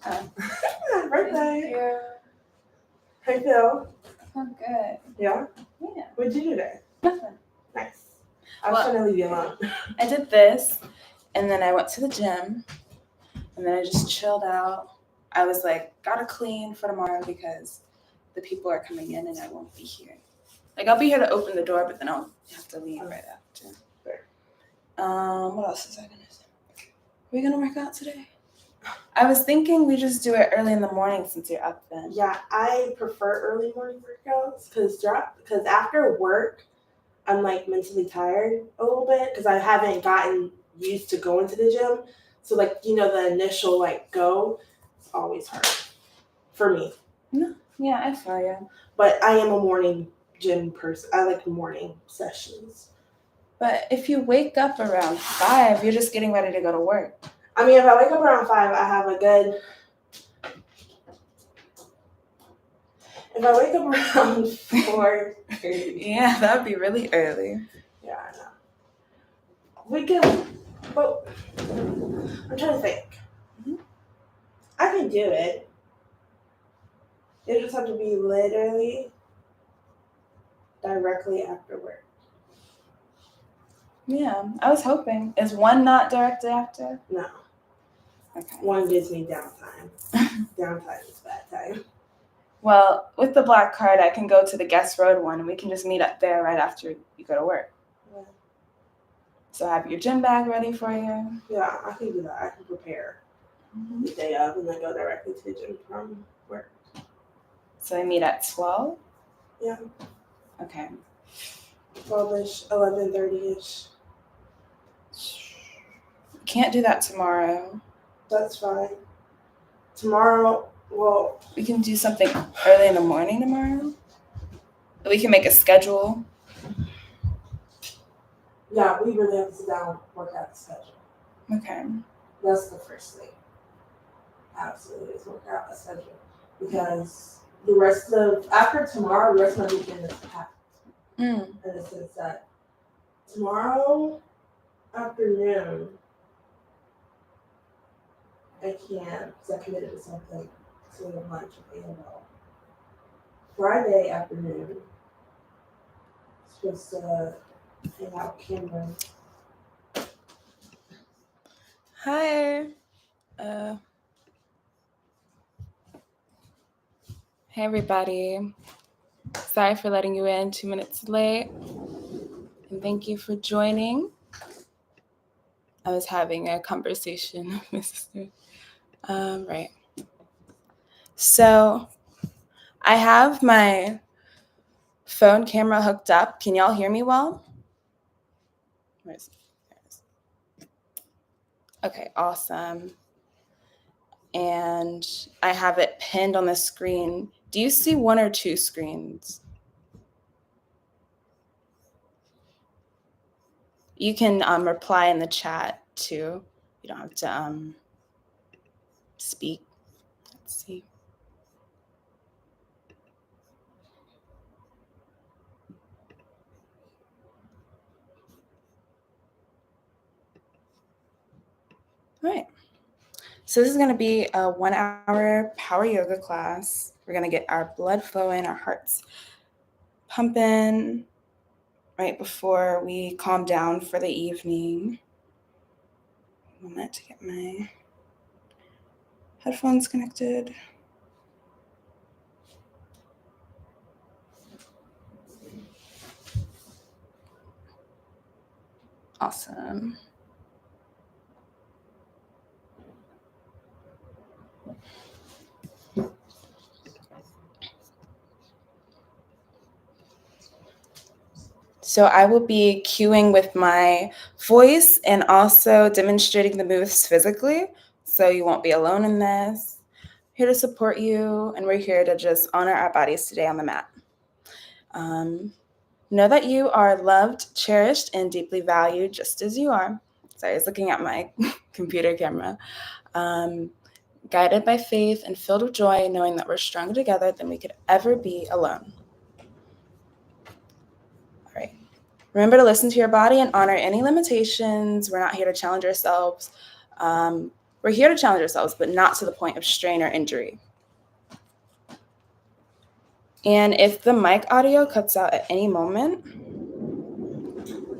Happy Birthday. Thank you. How you feel? I'm good. Yeah? Yeah. What'd you do today? Nothing. Nice. I was trying to leave you alone. I did this, and then I went to the gym, and then I just chilled out. I was like, gotta clean for tomorrow because the people are coming in and I won't be here. Like, I'll be here to open the door, but then I'll have to leave right after. What else was I gonna say? Are we gonna work out today? I was thinking we just do it early in the morning since you're up then. Yeah, I prefer early morning workouts because after work, I'm like mentally tired a little bit because I haven't gotten used to going to the gym. So like the initial like go, it's always hard for me. No, yeah, I feel you. But I am a morning gym person. I like morning sessions. But if you wake up around 5, you're just getting ready to go to work. I mean, if I wake up around 5, I have a good. If I wake up around 4, yeah, that would be really early. Yeah, I know. We can, but I'm trying to think. Mm-hmm. I can do it. It just have to be literally directly after work. Yeah, I was hoping. Is one not directly after? No. Okay. One gives me downtime. Downtime is bad time. Well, with the black card, I can go to the Guest Road one, and we can just meet up there right after you go to work. Yeah. So have your gym bag ready for you. Yeah, I can do that. I can prepare the day of and then go directly to the gym from work. So we meet at 12? Yeah. Okay. 12-ish, 11:30-ish. Can't do that tomorrow. That's fine. Tomorrow, well... We can do something early in the morning tomorrow. We can make a schedule. Yeah, we really have to sit down and work out the schedule. Okay. That's the first thing. Absolutely, is work out a schedule. Because the rest of, after tomorrow, the rest of my weekend is packed. In the sense that tomorrow afternoon, I can't, because I committed to something, to lunch with A&L. Friday afternoon, supposed to hang out with Cameron. Hi. Hey, everybody. Sorry for letting you in 2 minutes late. And thank you for joining. I was having a conversation with my sister. Right. So I have my phone camera hooked up. Can y'all hear me well? Where is it? Okay, awesome. And I have it pinned on the screen. Do you see one or two screens? You can reply in the chat too. You don't have to speak. Let's see. All right. So this is going to be a 1-hour power yoga class. We're going to get our blood flowing, our hearts pumping right before we calm down for the evening. A moment to get my headphones connected. Awesome. So I will be cueing with my voice and also demonstrating the moves physically. So you won't be alone in this. Here to support you, and we're here to just honor our bodies today on the mat. Know that you are loved, cherished, and deeply valued just as you are. Sorry, I was looking at my computer camera. Guided by faith and filled with joy, knowing that we're stronger together than we could ever be alone. All right. Remember to listen to your body and honor any limitations. We're not here to challenge ourselves. We're here to challenge ourselves, but not to the point of strain or injury. And if the mic audio cuts out at any moment,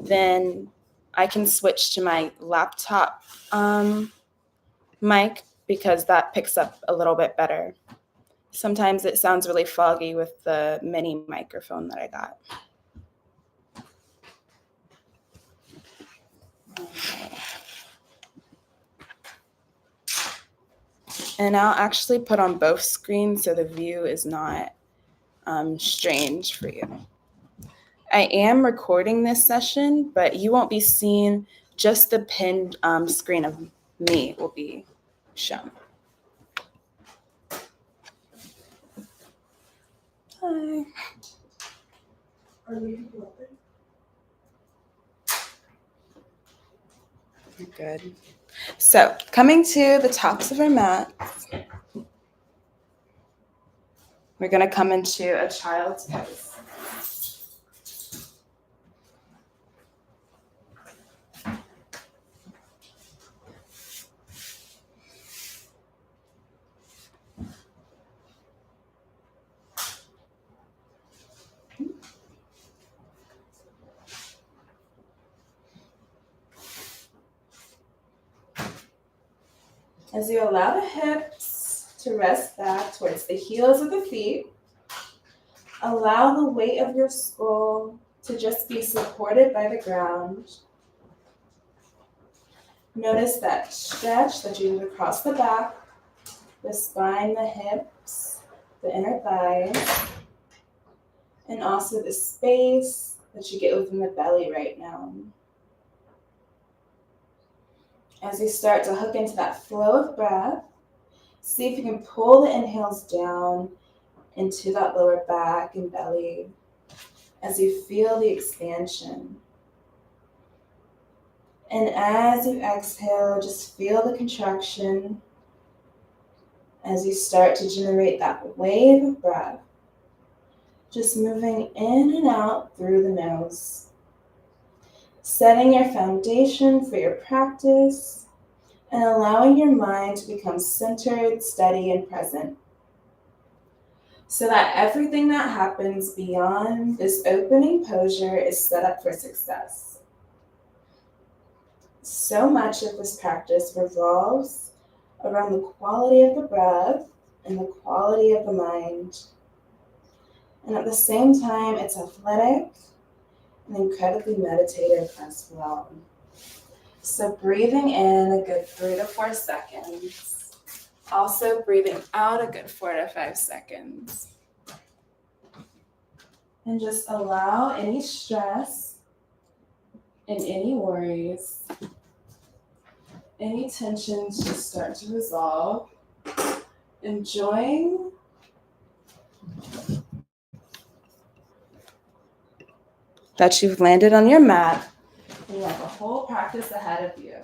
then I can switch to my laptop mic because that picks up a little bit better. Sometimes it sounds really foggy with the mini microphone that I got. And I'll actually put on both screens so the view is not strange for you. I am recording this session, but you won't be seeing, just the pinned screen of me will be shown. Hi. Are you people open? Good. So coming to the tops of our mats, we're going to come into a child's pose. As you allow the hips to rest back towards the heels of the feet, allow the weight of your skull to just be supported by the ground. Notice that stretch that you do across the back, the spine, the hips, the inner thighs, and also the space that you get within the belly right now. As you start to hook into that flow of breath, see if you can pull the inhales down into that lower back and belly as you feel the expansion. And as you exhale, just feel the contraction as you start to generate that wave of breath, just moving in and out through the nose. Setting your foundation for your practice and allowing your mind to become centered, steady, and present, so that everything that happens beyond this opening posture is set up for success. So much of this practice revolves around the quality of the breath and the quality of the mind. And at the same time, it's athletic and incredibly meditative as well. So breathing in a good 3 to 4 seconds. Also breathing out a good 4 to 5 seconds. And just allow any stress and any worries, any tensions to start to resolve. Enjoying that you've landed on your mat and you have a whole practice ahead of you.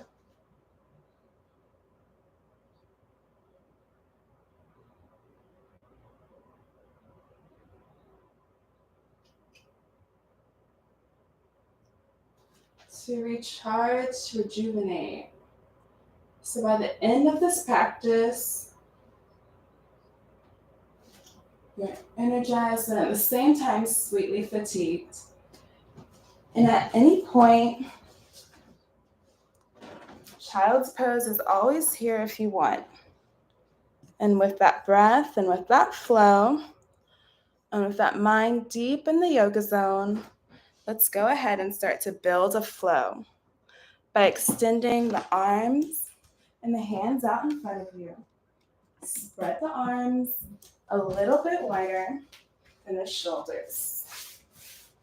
To recharge, to rejuvenate. So by the end of this practice, you're energized and at the same time sweetly fatigued. And at any point, child's pose is always here if you want. And with that breath and with that flow, and with that mind deep in the yoga zone, let's go ahead and start to build a flow by extending the arms and the hands out in front of you. Spread the arms a little bit wider than the shoulders.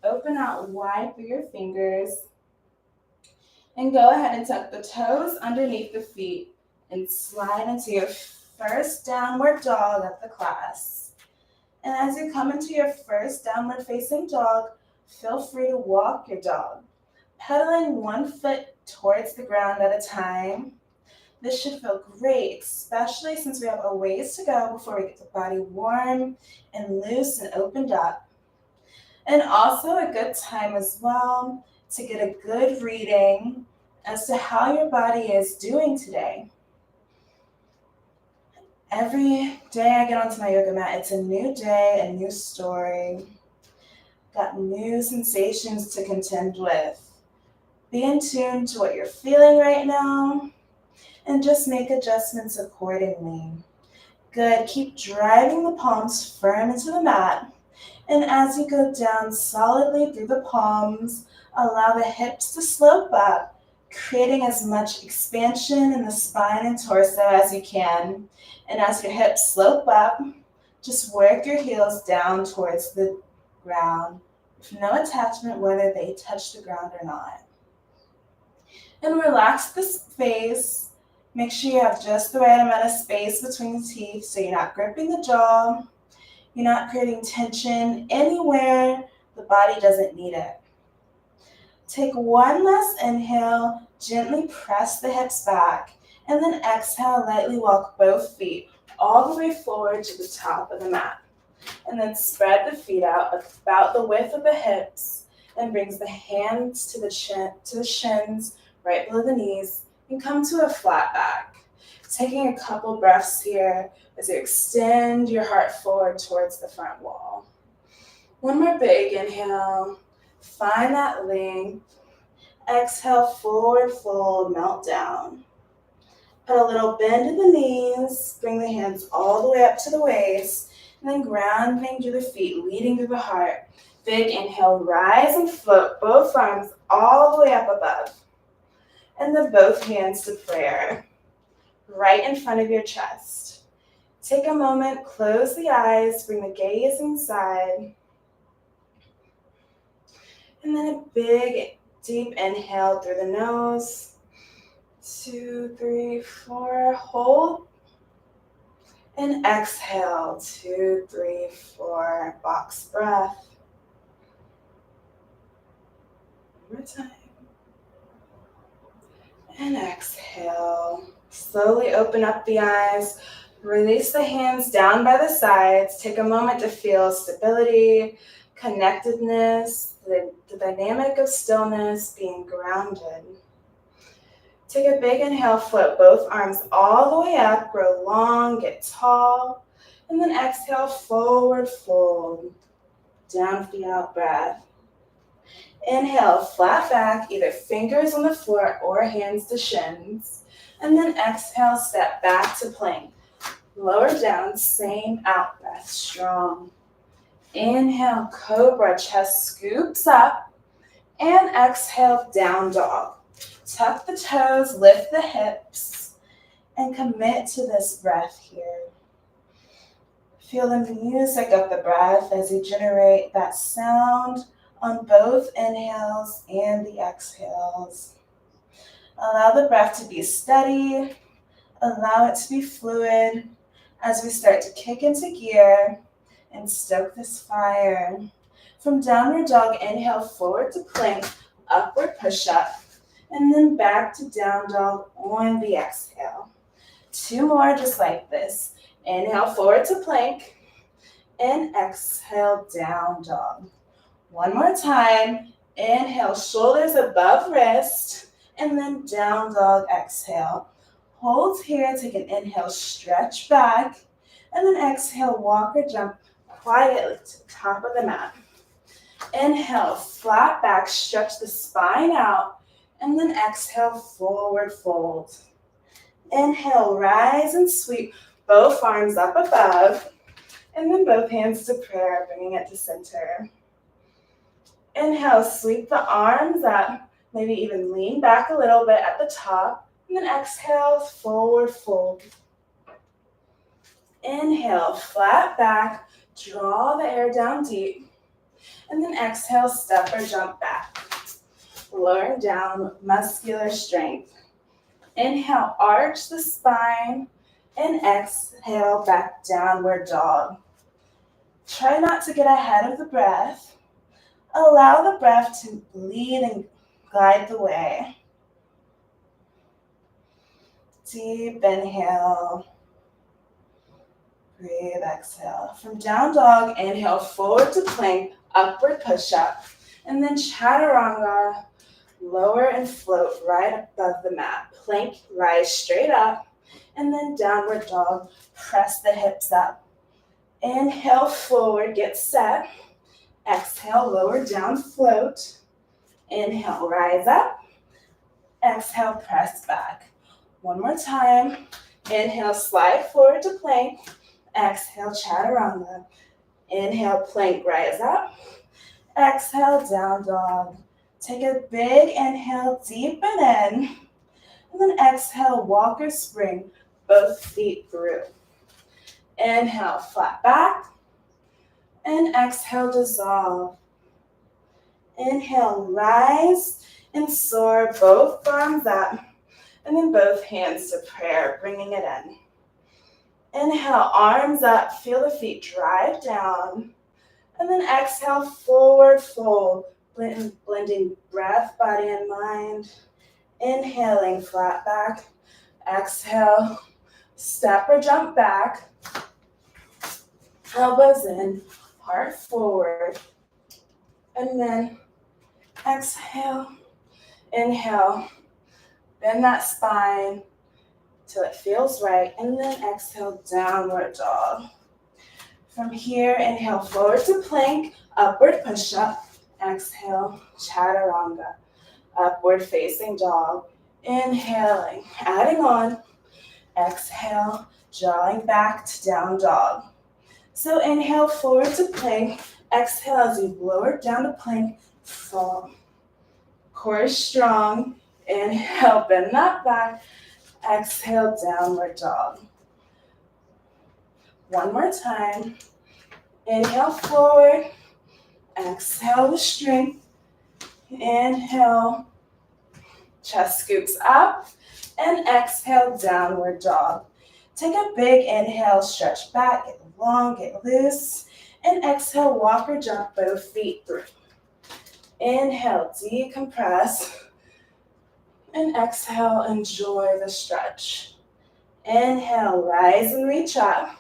Open out wide through your fingers. And go ahead and tuck the toes underneath the feet and slide into your first downward dog of the class. And as you come into your first downward facing dog, feel free to walk your dog, pedaling one foot towards the ground at a time. This should feel great, especially since we have a ways to go before we get the body warm and loose and opened up. And also a good time as well to get a good reading as to how your body is doing today. Every day I get onto my yoga mat, it's a new day, a new story. Got new sensations to contend with. Be in tune to what you're feeling right now and just make adjustments accordingly. Good. Keep driving the palms firm into the mat. And as you go down solidly through the palms, allow the hips to slope up, creating as much expansion in the spine and torso as you can. And as your hips slope up, just work your heels down towards the ground with no attachment whether they touch the ground or not. And relax the face. Make sure you have just the right amount of space between the teeth so you're not gripping the jaw. You're not creating tension anywhere the body doesn't need it. Take one last inhale, gently press the hips back, and then exhale, lightly walk both feet all the way forward to the top of the mat. And then spread the feet out about the width of the hips and brings the hands to the shins, right below the knees, and come to a flat back. Taking a couple breaths here as you extend your heart forward towards the front wall. One more big inhale. Find that length. Exhale, forward fold, melt down. Put a little bend in the knees. Bring the hands all the way up to the waist. And then grounding through the feet, leading through the heart. Big inhale, rise and float both arms all the way up above. And then both hands to prayer, right in front of your chest. Take a moment, close the eyes, bring the gaze inside. And then a big, deep inhale through the nose. 2, 3, 4, hold. And exhale, 2, 3, 4, box breath. One more time. And exhale. Slowly open up the eyes. Release the hands down by the sides. Take a moment to feel stability, connectedness, the dynamic of stillness, being grounded. Take a big inhale, float both arms all the way up, grow long, get tall, and then exhale, forward fold, down, feet out breath. Inhale, flat back, either fingers on the floor or hands to shins. And then exhale, step back to plank. Lower down, same out breath, strong. Inhale, cobra, chest scoops up. And exhale, down dog. Tuck the toes, lift the hips, and commit to this breath here. Feel the music of the breath as you generate that sound on both inhales and the exhales. Allow the breath to be steady. Allow it to be fluid as we start to kick into gear and stoke this fire. From downward dog, inhale forward to plank, upward push-up, and then back to down dog on the exhale. 2 more just like this. Inhale forward to plank, and exhale down dog. 1 more time. Inhale, shoulders above wrist, and then down dog, exhale. Hold here, take an inhale, stretch back, and then exhale, walk or jump quietly to the top of the mat. Inhale, flat back, stretch the spine out, and then exhale, forward fold. Inhale, rise and sweep both arms up above, and then both hands to prayer, bringing it to center. Inhale, sweep the arms up, maybe even lean back a little bit at the top, and then exhale, forward fold. Inhale, flat back, draw the air down deep, and then exhale, step or jump back. Lowering down, muscular strength. Inhale, arch the spine, and exhale, back downward dog. Try not to get ahead of the breath. Allow the breath to lead and guide the way. Deep inhale. Breathe, exhale. From down dog, inhale forward to plank, upward push-up, and then chaturanga. Lower and float right above the mat. Plank, rise straight up, And then downward dog, press the hips up. Inhale, forward, get set. Exhale, lower down, float. Inhale, rise up. Exhale, press back. One more time. Inhale, slide forward to plank. Exhale, chaturanga. Inhale, plank, rise up. Exhale, down dog. Take a big inhale, deepen in. And then exhale, walk or spring, both feet through. Inhale, flat back. And exhale, dissolve. Inhale, rise and soar, both arms up. And then both hands to prayer, bringing it in. Inhale, arms up, feel the feet drive down. And then exhale, forward fold, blending breath, body, and mind. Inhaling, flat back. Exhale, step or jump back. Elbows in, heart forward. And then exhale, inhale. Bend that spine till it feels right. And then exhale, downward dog. From here, inhale, forward to plank, upward push-up. Exhale, chaturanga, upward facing dog. Inhaling, adding on. Exhale, drawing back to down dog. So inhale, forward to plank. Exhale as you lower down to plank, fall. Core is strong. Inhale, bend that back. Exhale, downward dog. One more time. Inhale, forward. Exhale with strength. Inhale. Chest scoops up. And exhale, downward dog. Take a big inhale, stretch back, get long, get loose. And exhale, walk or jump both feet through. Inhale, decompress. And exhale, enjoy the stretch. Inhale, rise and reach up.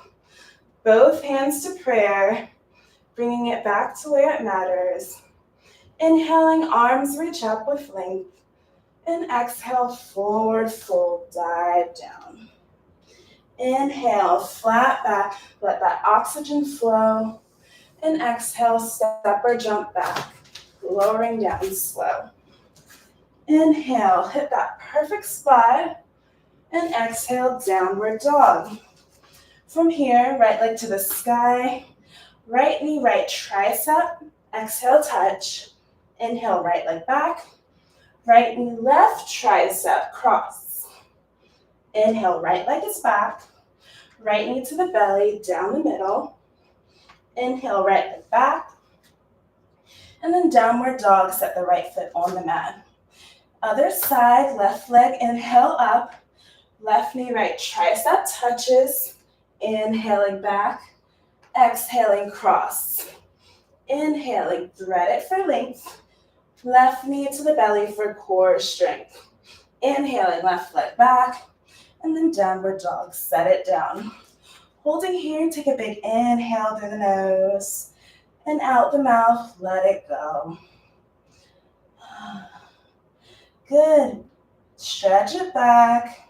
Both hands to prayer, bringing it back to where it matters. Inhaling, arms reach up with length. And exhale, forward fold, dive down. Inhale, flat back, let that oxygen flow. And exhale, step or jump back, lowering down slow. Inhale, hit that perfect spot. And exhale, downward dog. From here, right leg to the sky. Right knee, right tricep. Exhale, touch. Inhale, right leg back. Right knee, left tricep, cross. Inhale, right leg is back. Right knee to the belly, down the middle. Inhale, right leg back. And then downward dog, set the right foot on the mat. Other side, left leg, inhale up. Left knee, right tricep touches. Inhaling back. Exhaling, cross. Inhaling, thread it for length. Left knee to the belly for core strength. Inhaling, left leg back. And then downward dog, set it down. Holding here, take a big inhale through the nose. And out the mouth, let it go. Good. Stretch it back.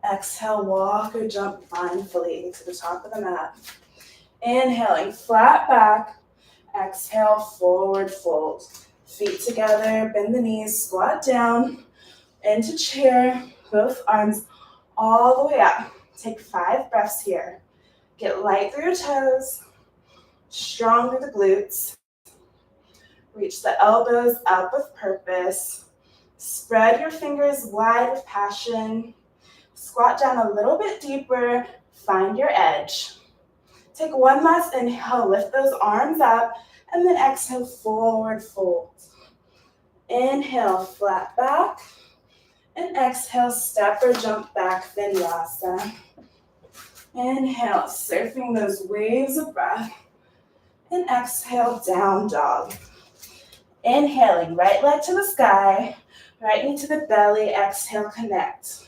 Exhale, walk or jump mindfully to the top of the mat. Inhaling, flat back. Exhale, forward fold. Feet together, bend the knees, squat down. Into chair, both arms all the way up. Take 5 breaths here. Get light through your toes. Strong through the glutes. Reach the elbows up with purpose. Spread your fingers wide with passion. Squat down a little bit deeper. Find your edge. Take one last inhale. Lift those arms up. And then exhale, forward fold. Inhale, flat back. And exhale, step or jump back, vinyasa. Inhale, surfing those waves of breath. And exhale, down dog. Inhaling, right leg to the sky. Right knee to the belly. Exhale, connect.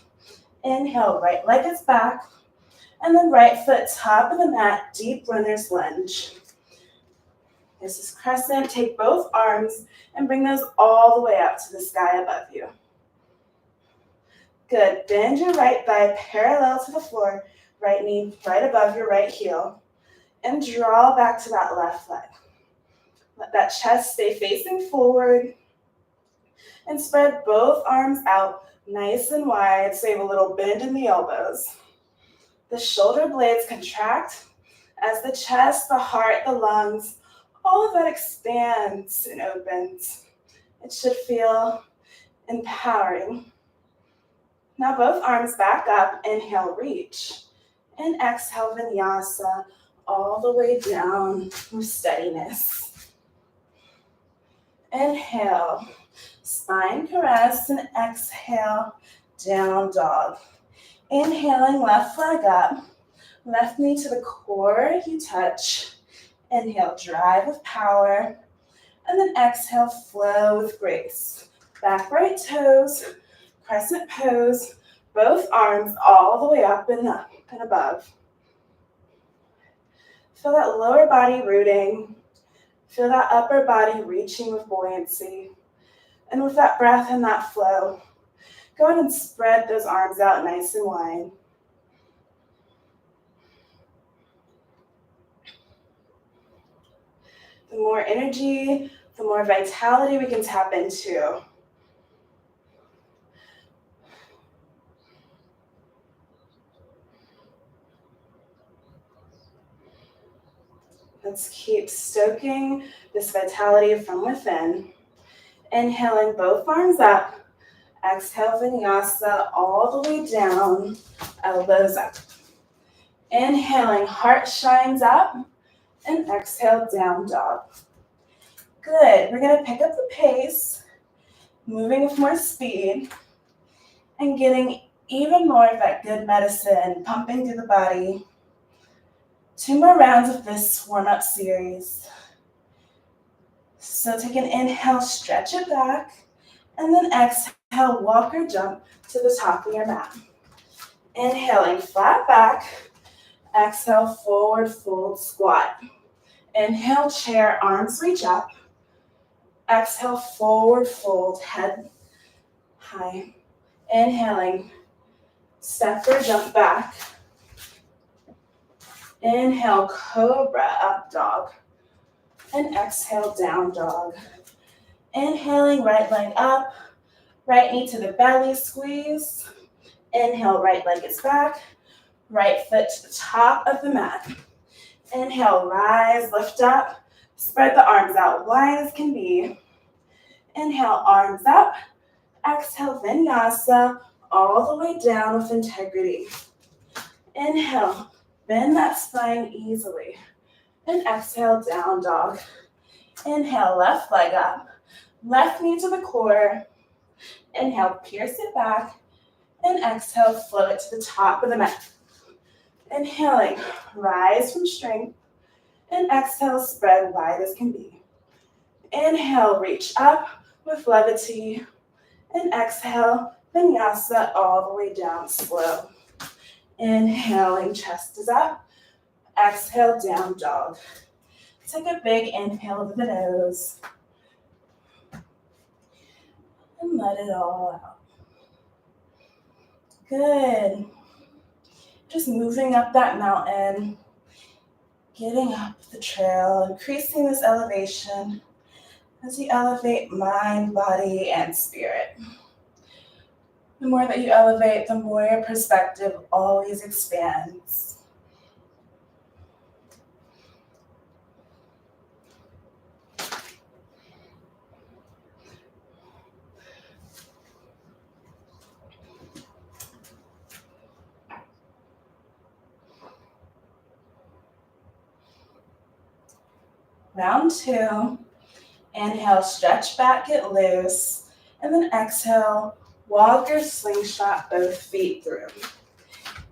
Inhale, right leg is back. And then right foot top of the mat, deep runner's lunge. This is crescent. Take both arms and bring those all the way up to the sky above you. Good. Bend your right thigh parallel to the floor, right knee right above your right heel, and draw back to that left leg. Let that chest stay facing forward, and spread both arms out nice and wide, so you have a little bend in the elbows. The shoulder blades contract as the chest, the heart, the lungs, all of that expands and opens. It should feel empowering. Now both arms back up, inhale, reach, and exhale, vinyasa, all the way down with steadiness. Inhale, spine caress, and exhale, down dog. Inhaling, left leg up, left knee to the core, you touch. Inhale, drive with power, and then exhale, flow with grace. Back right toes, crescent pose, both arms all the way up and above. Feel that lower body rooting. Feel that upper body reaching with buoyancy. And with that breath and that flow, go ahead and spread those arms out nice and wide. The more energy, the more vitality we can tap into. Let's keep stoking this vitality from within. Inhaling both arms up. Exhale, vinyasa, all the way down, elbows up. Inhaling, heart shines up, and exhale, down dog. Good. We're going to pick up the pace, moving with more speed, and getting even more of that good medicine pumping through the body. 2 more rounds of this warm-up series. So take an inhale, stretch it back, and then exhale, walk or jump to the top of your mat. Inhaling, flat back. Exhale, forward fold, squat. Inhale, chair, arms reach up. Exhale, forward fold, head high. Inhaling, step or jump back. Inhale, cobra, up dog. And exhale, down dog. Inhaling, right leg up. Right knee to the belly, squeeze. Inhale, right leg is back. Right foot to the top of the mat. Inhale, rise, lift up. Spread the arms out wide as can be. Inhale, arms up. Exhale, vinyasa, all the way down with integrity. Inhale, bend that spine easily. And exhale, down dog. Inhale, left leg up. Left knee to the core. Inhale, pierce it back. And exhale, float it to the top of the mat. Inhaling, rise from strength. And exhale, spread wide as can be. Inhale, reach up with levity. And exhale, vinyasa, all the way down slow. Inhaling, chest is up. Exhale, down dog. Take a big inhale over the nose. And let it all out. Good. Just moving up that mountain, getting up the trail, increasing this elevation as you elevate mind, body, and spirit. The more that you elevate, the more your perspective always expands. Round 2, inhale, stretch back, get loose, and then exhale, walk or slingshot both feet through.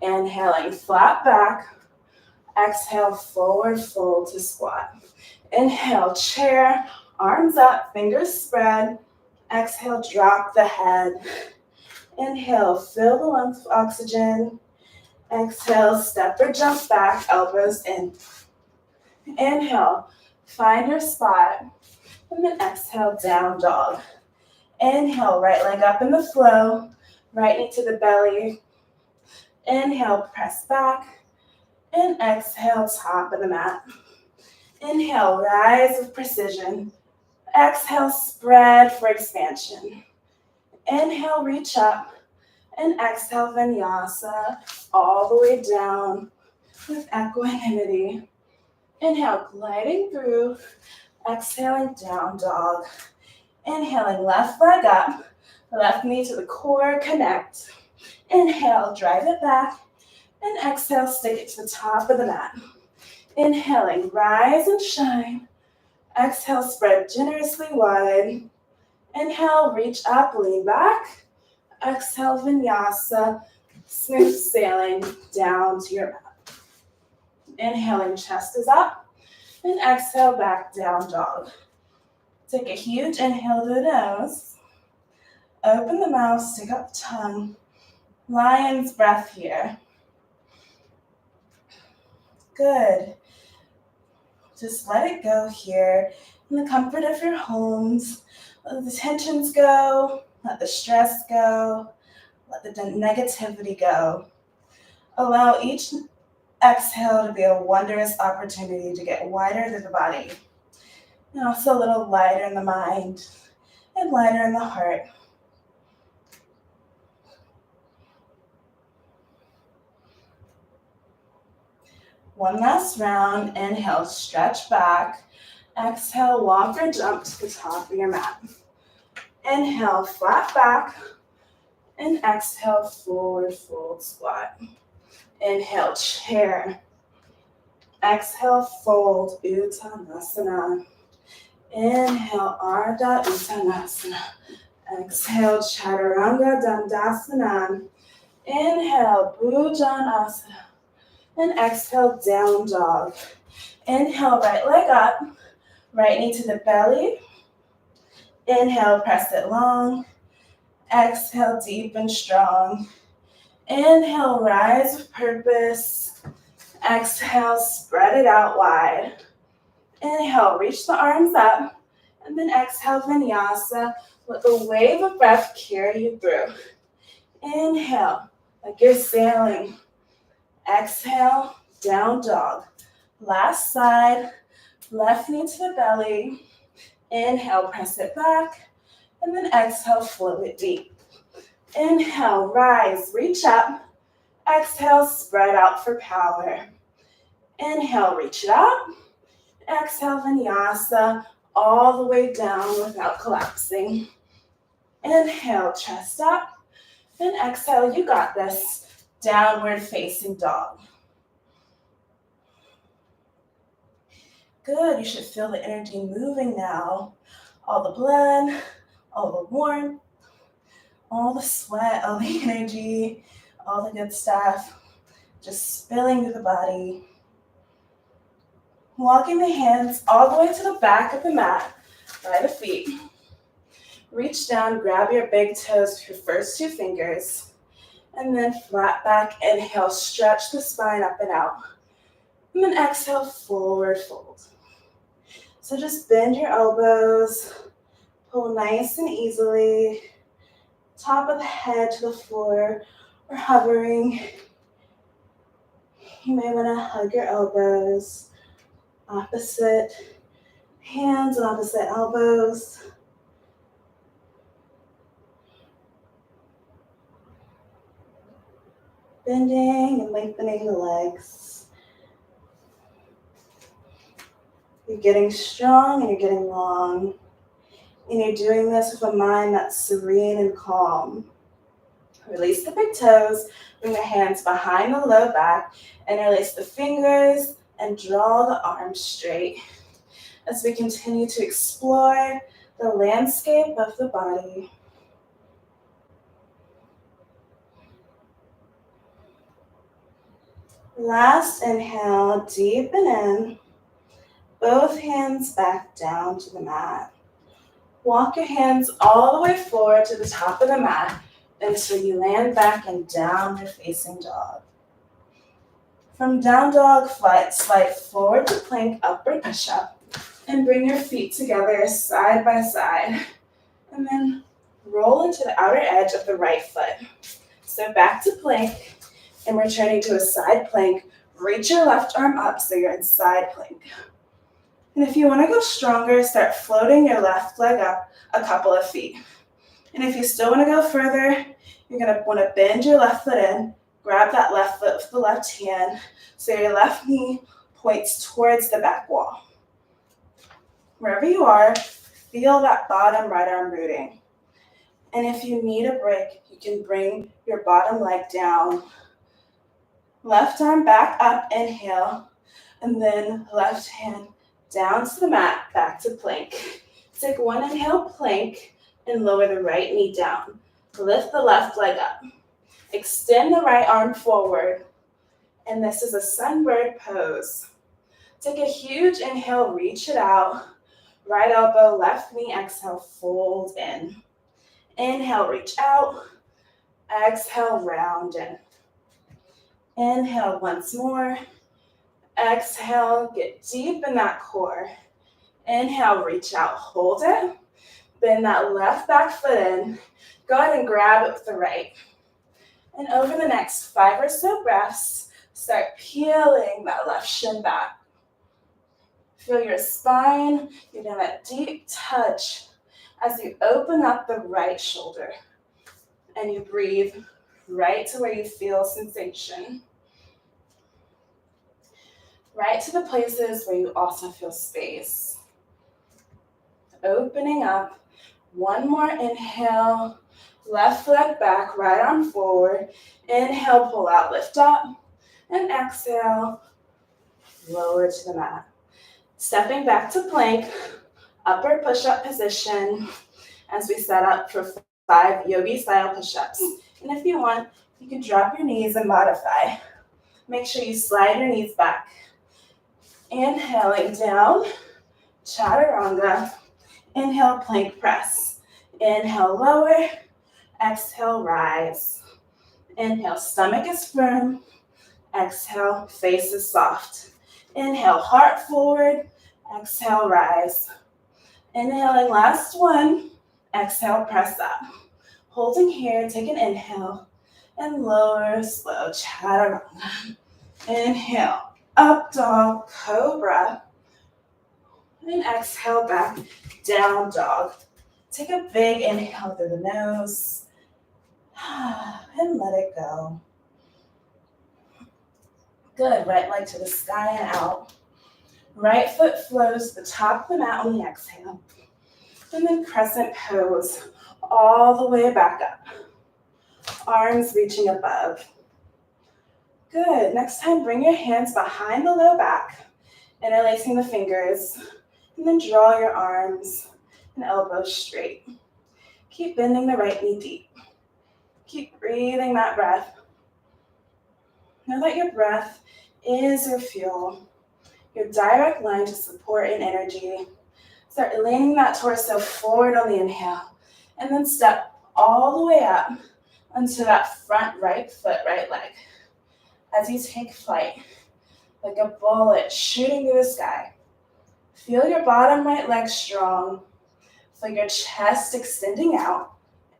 Inhaling, flat back, exhale, forward fold to squat. Inhale, chair, arms up, fingers spread, exhale, drop the head. Inhale, fill the lungs with oxygen. Exhale, step or jump back, elbows in. Inhale, find your spot, and then exhale, down dog. Inhale, right leg up in the flow. right knee to the belly. Inhale, press back. And exhale, top of the mat. Inhale, rise with precision. Exhale, spread for expansion. Inhale, reach up. And exhale, vinyasa, all the way down with equanimity. Inhale, gliding through. Exhaling, down dog. Inhaling, left leg up. Left knee to the core, connect. Inhale, drive it back. And exhale, stick it to the top of the mat. Inhaling, rise and shine. Exhale, spread generously wide. Inhale, reach up, lean back. Exhale, vinyasa, smooth sailing down to your mat. Inhaling, chest is up. And exhale, back down dog. Take a huge inhale to the nose. Open the mouth, stick up the tongue. Lion's breath here. Good. Just let it go here in the comfort of your homes. Let the tensions go. Let the stress go. Let the negativity go. Allow each exhale to be a wondrous opportunity to get wider through the body. And also a little lighter in the mind and lighter in the heart. One last round. Inhale, stretch back. Exhale, walk or jump to the top of your mat. Inhale, flat back. And exhale, forward fold squat. Inhale, chair. Exhale, fold, Uttanasana. Inhale, Ardha Uttanasana. Exhale, Chaturanga Dandasana. Inhale, Bhujanasana. And exhale, down dog. Inhale, right leg up. Right knee to the belly. Inhale, press it long. Exhale, deep and strong. Inhale, rise with purpose. Exhale, spread it out wide. Inhale, reach the arms up. And then exhale, vinyasa. Let the wave of breath carry you through. Inhale, like you're sailing. Exhale, down dog. Last side, left knee to the belly. Inhale, press it back. And then exhale, flow it deep. Inhale, rise, reach up. Exhale, spread out for power. Inhale, reach it up. Exhale, vinyasa, all the way down without collapsing. Inhale, chest up. And exhale, you got this. Downward facing dog. Good, you should feel the energy moving now. All the blood, all the warmth, all the sweat, all the energy, all the good stuff, just spilling through the body. Walking the hands all the way to the back of the mat by the feet. Reach down, grab your big toes with your first two fingers. And then flat back, inhale, stretch the spine up and out. And then exhale, forward fold. So just bend your elbows, pull nice and easily, top of the head to the floor, or hovering. You may want to hug your elbows, opposite hands and opposite elbows. Bending and lengthening the legs. You're getting strong and you're getting long. And you're doing this with a mind that's serene and calm. Release the big toes, bring the hands behind the low back, and release the fingers and draw the arms straight as we continue to explore the landscape of the body. Last inhale, deepen in. Both hands back down to the mat. Walk your hands all the way forward to the top of the mat until you land back in downward facing dog. From down dog, slide forward to plank, upward push-up, and bring your feet together side by side. And then roll into the outer edge of the right foot. So back to plank, and returning to a side plank. Reach your left arm up so you're in side plank. And if you want to go stronger, start floating your left leg up a couple of feet. And if you still want to go further, you're going to want to bend your left foot in, grab that left foot with the left hand so your left knee points towards the back wall. Wherever you are, feel that bottom right arm rooting. And if you need a break, you can bring your bottom leg down. Left arm back up, inhale, and then left hand down to the mat, back to plank. Take one inhale, plank, and lower the right knee down. Lift the left leg up. Extend the right arm forward. And this is a sunbird pose. Take a huge inhale, reach it out. Right elbow, left knee, exhale, fold in. Inhale, reach out. Exhale, round in. Inhale once more. Exhale, get deep in that core. Inhale, reach out, hold it. Bend that left back foot in. Go ahead and grab it with the right. And over the next 5 or so breaths, start peeling that left shin back. Feel your spine, you're getting that deep touch as you open up the right shoulder. And you breathe right to where you feel sensation. Right to the places where you also feel space. Opening up. One more inhale. Left leg back, right arm forward. Inhale, pull out, lift up. And exhale, lower to the mat. Stepping back to plank, upward push-up position as we set up for 5 yogi-style push-ups. And if you want, you can drop your knees and modify. Make sure you slide your knees back. Inhaling down, chaturanga. Inhale, plank press. Inhale, lower. Exhale, rise. Inhale, stomach is firm. Exhale, face is soft. Inhale, heart forward. Exhale, rise. Inhaling, last one. Exhale, press up. Holding here, take an inhale. And lower, slow, chaturanga. Inhale, up dog, cobra. And exhale, back, down dog. Take a big inhale through the nose. And let it go. Good, right leg to the sky and out. Right foot flows to the top of the mat on the exhale. And then crescent pose all the way back up. Arms reaching above. Good, next time bring your hands behind the low back, interlacing the fingers, and then draw your arms and elbows straight. Keep bending the right knee deep. Keep breathing that breath. Know that your breath is your fuel, your direct line to support and energy. Start leaning that torso forward on the inhale, and then step all the way up onto that front right foot, right leg. As you take flight, like a bullet shooting through the sky. Feel your bottom right leg strong. Feel your chest extending out.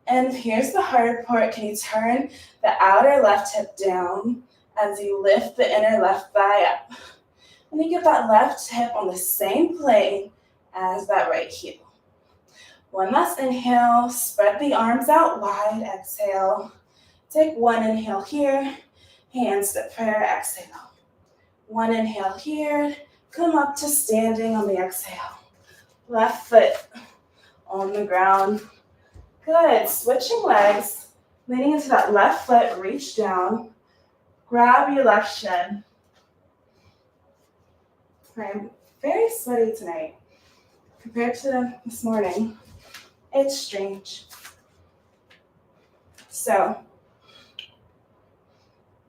And here's the hard part. Can you turn the outer left hip down as you lift the inner left thigh up? And you get that left hip on the same plane as that right heel. One last inhale. Spread the arms out wide. Exhale. Take one inhale here. Handstand prayer. Exhale. One inhale here. Come up to standing on the exhale. Left foot on the ground. Good. Switching legs. Leaning into that left foot. Reach down. Grab your left shin. I'm very sweaty tonight compared to this morning. It's strange. So,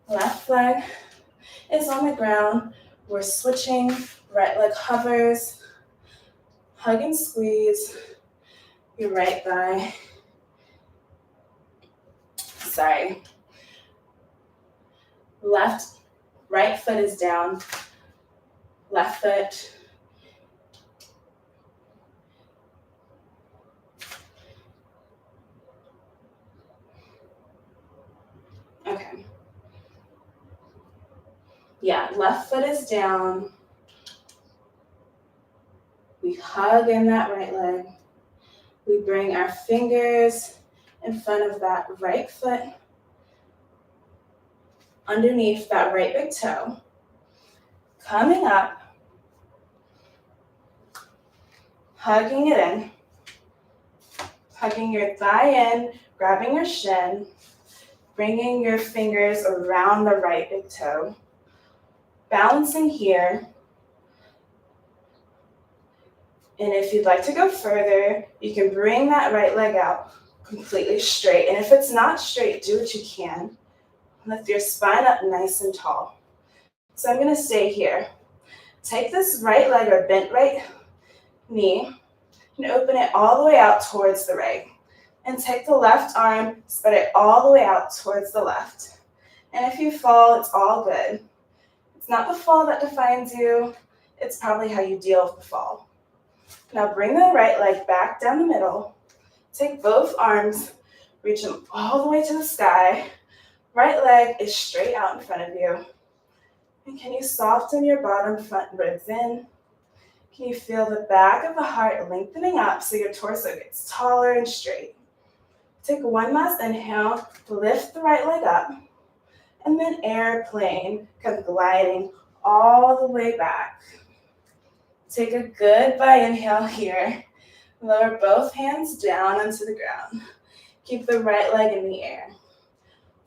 left leg is on the ground. We're switching. Right leg hovers. Hug and squeeze your right thigh. Sorry. Right foot is down. Left foot. left foot is down. We hug in that right leg. We bring our fingers in front of that right foot, underneath that right big toe. Coming up, hugging it in, hugging your thigh in, grabbing your shin, bringing your fingers around the right big toe, balancing here. And if you'd like to go further, you can bring that right leg out completely straight. And if it's not straight, do what you can. Lift your spine up nice and tall. So I'm going to stay here. Take this right leg or bent right knee and open it all the way out towards the right. And take the left arm, spread it all the way out towards the left. And if you fall, it's all good. It's not the fall that defines you. It's probably how you deal with the fall. Now bring the right leg back down the middle. Take both arms, reach them all the way to the sky. Right leg is straight out in front of you. And can you soften your bottom front ribs in? Can you feel the back of the heart lengthening up so your torso gets taller and straight? Take one last inhale, lift the right leg up, and then airplane, come gliding all the way back. Take a goodbye inhale here. Lower both hands down onto the ground. Keep the right leg in the air.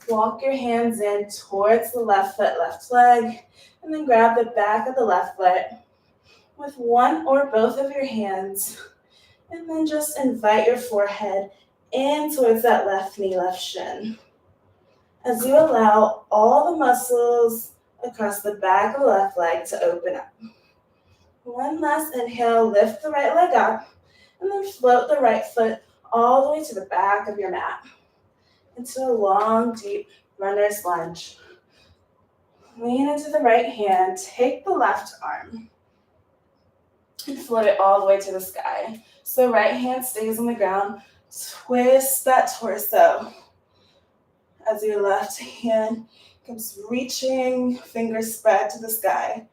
Walk your hands in towards the left foot, left leg, and then grab the back of the left foot with one or both of your hands. And then just invite your forehead in towards that left knee, left shin. As you allow all the muscles across the back of the left leg to open up. One last inhale, lift the right leg up, and then float the right foot all the way to the back of your mat into a long, deep runner's lunge. Lean into the right hand, take the left arm, and float it all the way to the sky. So right hand stays on the ground, twist that torso as your left hand comes reaching, fingers spread to the sky.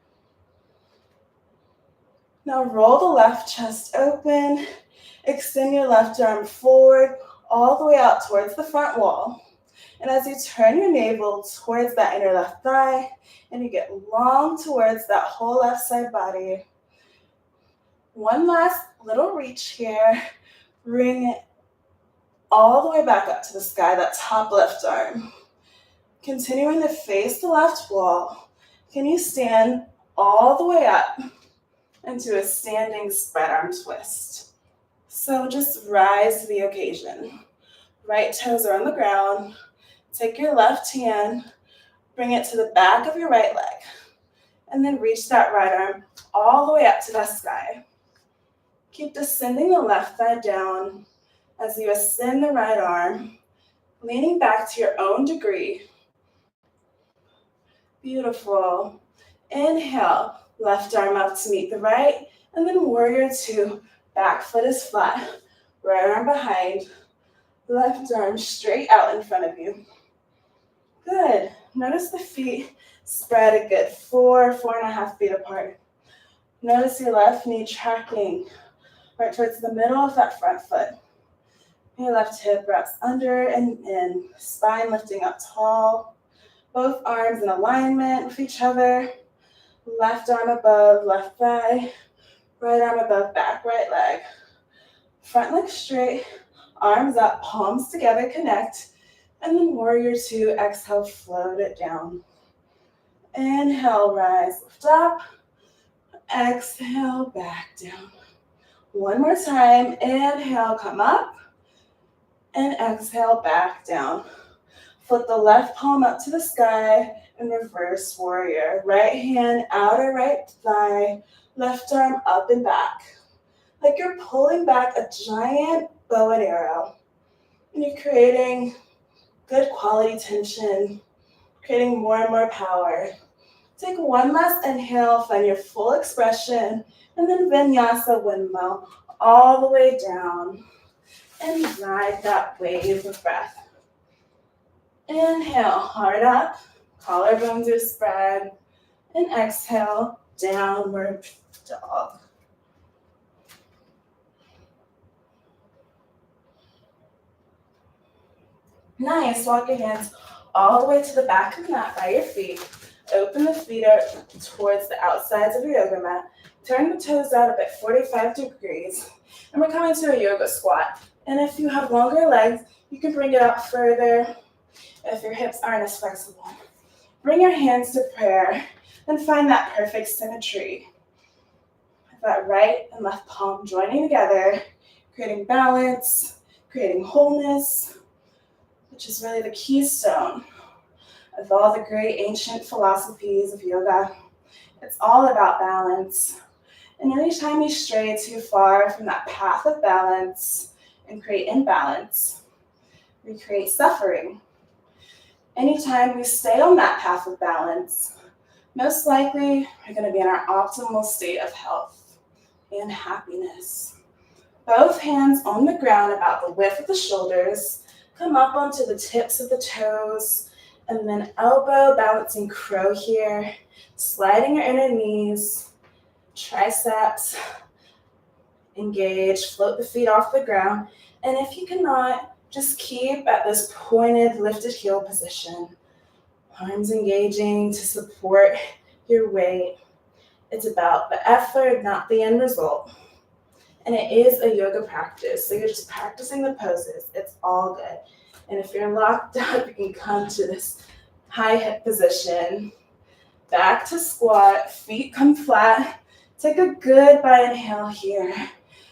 Now roll the left chest open, extend your left arm forward, all the way out towards the front wall. And as you turn your navel towards that inner left thigh, and you get long towards that whole left side body. One last little reach here. Bring it all the way back up to the sky, that top left arm. Continuing to face the left wall. Can you stand all the way up into a standing spread arm twist? So just rise to the occasion. Right toes are on the ground. Take your left hand, bring it to the back of your right leg, and then reach that right arm all the way up to the sky. Keep descending the left thigh down as you ascend the right arm, leaning back to your own degree. Beautiful. Inhale, left arm up to meet the right, and then warrior two. Back foot is flat, right arm behind, left arm straight out in front of you. Good. Notice the feet spread a good 4.5 feet apart. Notice your left knee tracking right towards the middle of that front foot. Your left hip wraps under and in, spine lifting up tall. Both arms in alignment with each other. Left arm above left thigh. Right arm above back right leg. Front leg straight, arms up, palms together, connect. And then warrior two, exhale, float it down. Inhale, rise, lift up. Exhale, back down. One more time, inhale, come up. And exhale, back down. Flip the left palm up to the sky and reverse warrior. Right hand, outer right thigh. Left arm up and back, like you're pulling back a giant bow and arrow. And you're creating good quality tension, creating more and more power. Take one last inhale, find your full expression, and then vinyasa windmill all the way down. And ride that wave of breath. Inhale, heart up, collarbones are spread. And exhale, downward dog. Nice. Walk your hands all the way to the back of the mat by your feet. Open the feet up towards the outsides of your yoga mat. Turn the toes out a bit, 45 degrees. And we're coming to a yoga squat. And if you have longer legs, you can bring it out further if your hips aren't as flexible. Bring your hands to prayer and find that perfect symmetry. That right and left palm joining together, creating balance, creating wholeness, which is really the keystone of all the great ancient philosophies of yoga. It's all about balance. And anytime you stray too far from that path of balance and create imbalance, we create suffering. Anytime we stay on that path of balance, most likely we're going to be in our optimal state of health and happiness. Both hands on the ground about the width of the shoulders. Come up onto the tips of the toes, and then elbow balancing crow here, sliding your inner knees, triceps engage, float the feet off the ground, and if you cannot, just keep at this pointed, lifted heel position. Arms engaging to support your weight. It's about the effort, not the end result. And it is a yoga practice, so you're just practicing the poses. It's all good. And if you're locked up, you can come to this high hip position. Back to squat, feet come flat. Take a goodbye inhale here.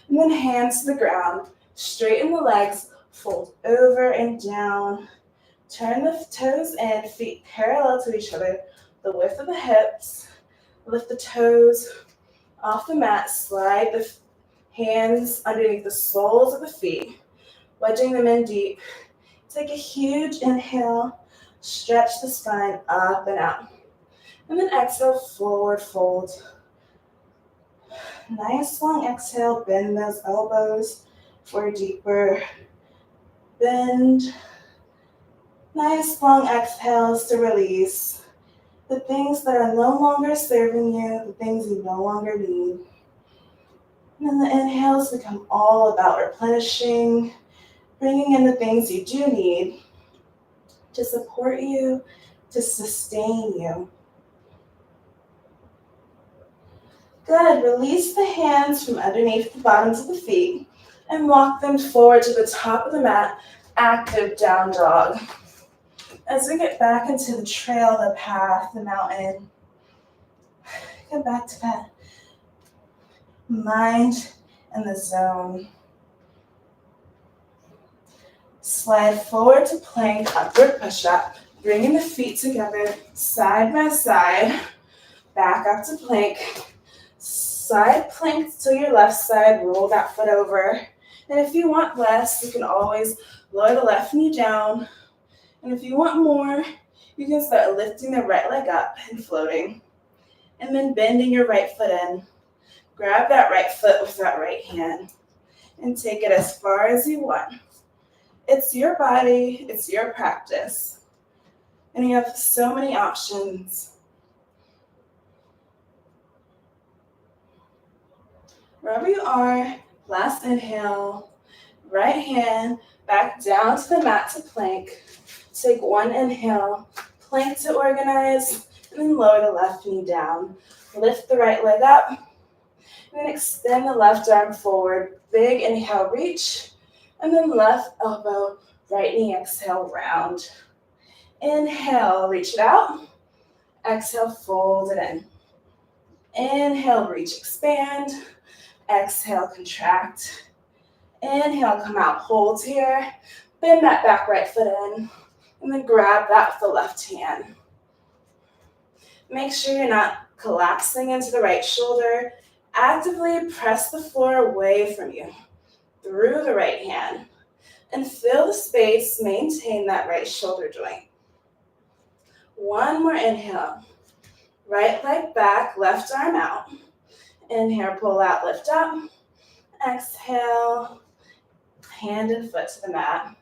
And then hands to the ground. Straighten the legs, fold over and down. Turn the toes in, feet parallel to each other, the width of the hips. Lift the toes off the mat, slide the hands underneath the soles of the feet, wedging them in deep. Take a huge inhale, stretch the spine up and out. And then exhale, forward fold. Nice long exhale, bend those elbows for a deeper bend. Nice long exhales to release the things that are no longer serving you, the things you no longer need. And then the inhales become all about replenishing, bringing in the things you do need to support you, to sustain you. Good. Release the hands from underneath the bottoms of the feet and walk them forward to the top of the mat, active down dog. As we get back into the trail, the path, the mountain, get back to that mind and the zone. Slide forward to plank, upward push-up, bringing the feet together, side by side, back up to plank, side plank to your left side, roll that foot over. And if you want less, you can always lower the left knee down. And if you want more, you can start lifting the right leg up and floating. And then bending your right foot in. Grab that right foot with that right hand and take it as far as you want. It's your body, it's your practice. And you have so many options. Wherever you are, last inhale, right hand back down to the mat to plank. Take one inhale, plank to organize, and then lower the left knee down. Lift the right leg up, and then extend the left arm forward. Big inhale, reach, and then left elbow, right knee, exhale, round. Inhale, reach it out. Exhale, fold it in. Inhale, reach, expand. Exhale, contract. Inhale, come out, hold here. Bend that back right foot in. And then grab that with the left hand. Make sure you're not collapsing into the right shoulder. Actively press the floor away from you through the right hand. And fill the space, maintain that right shoulder joint. One more inhale. Right leg back, left arm out. Inhale, pull out, lift up. Exhale, hand and foot to the mat.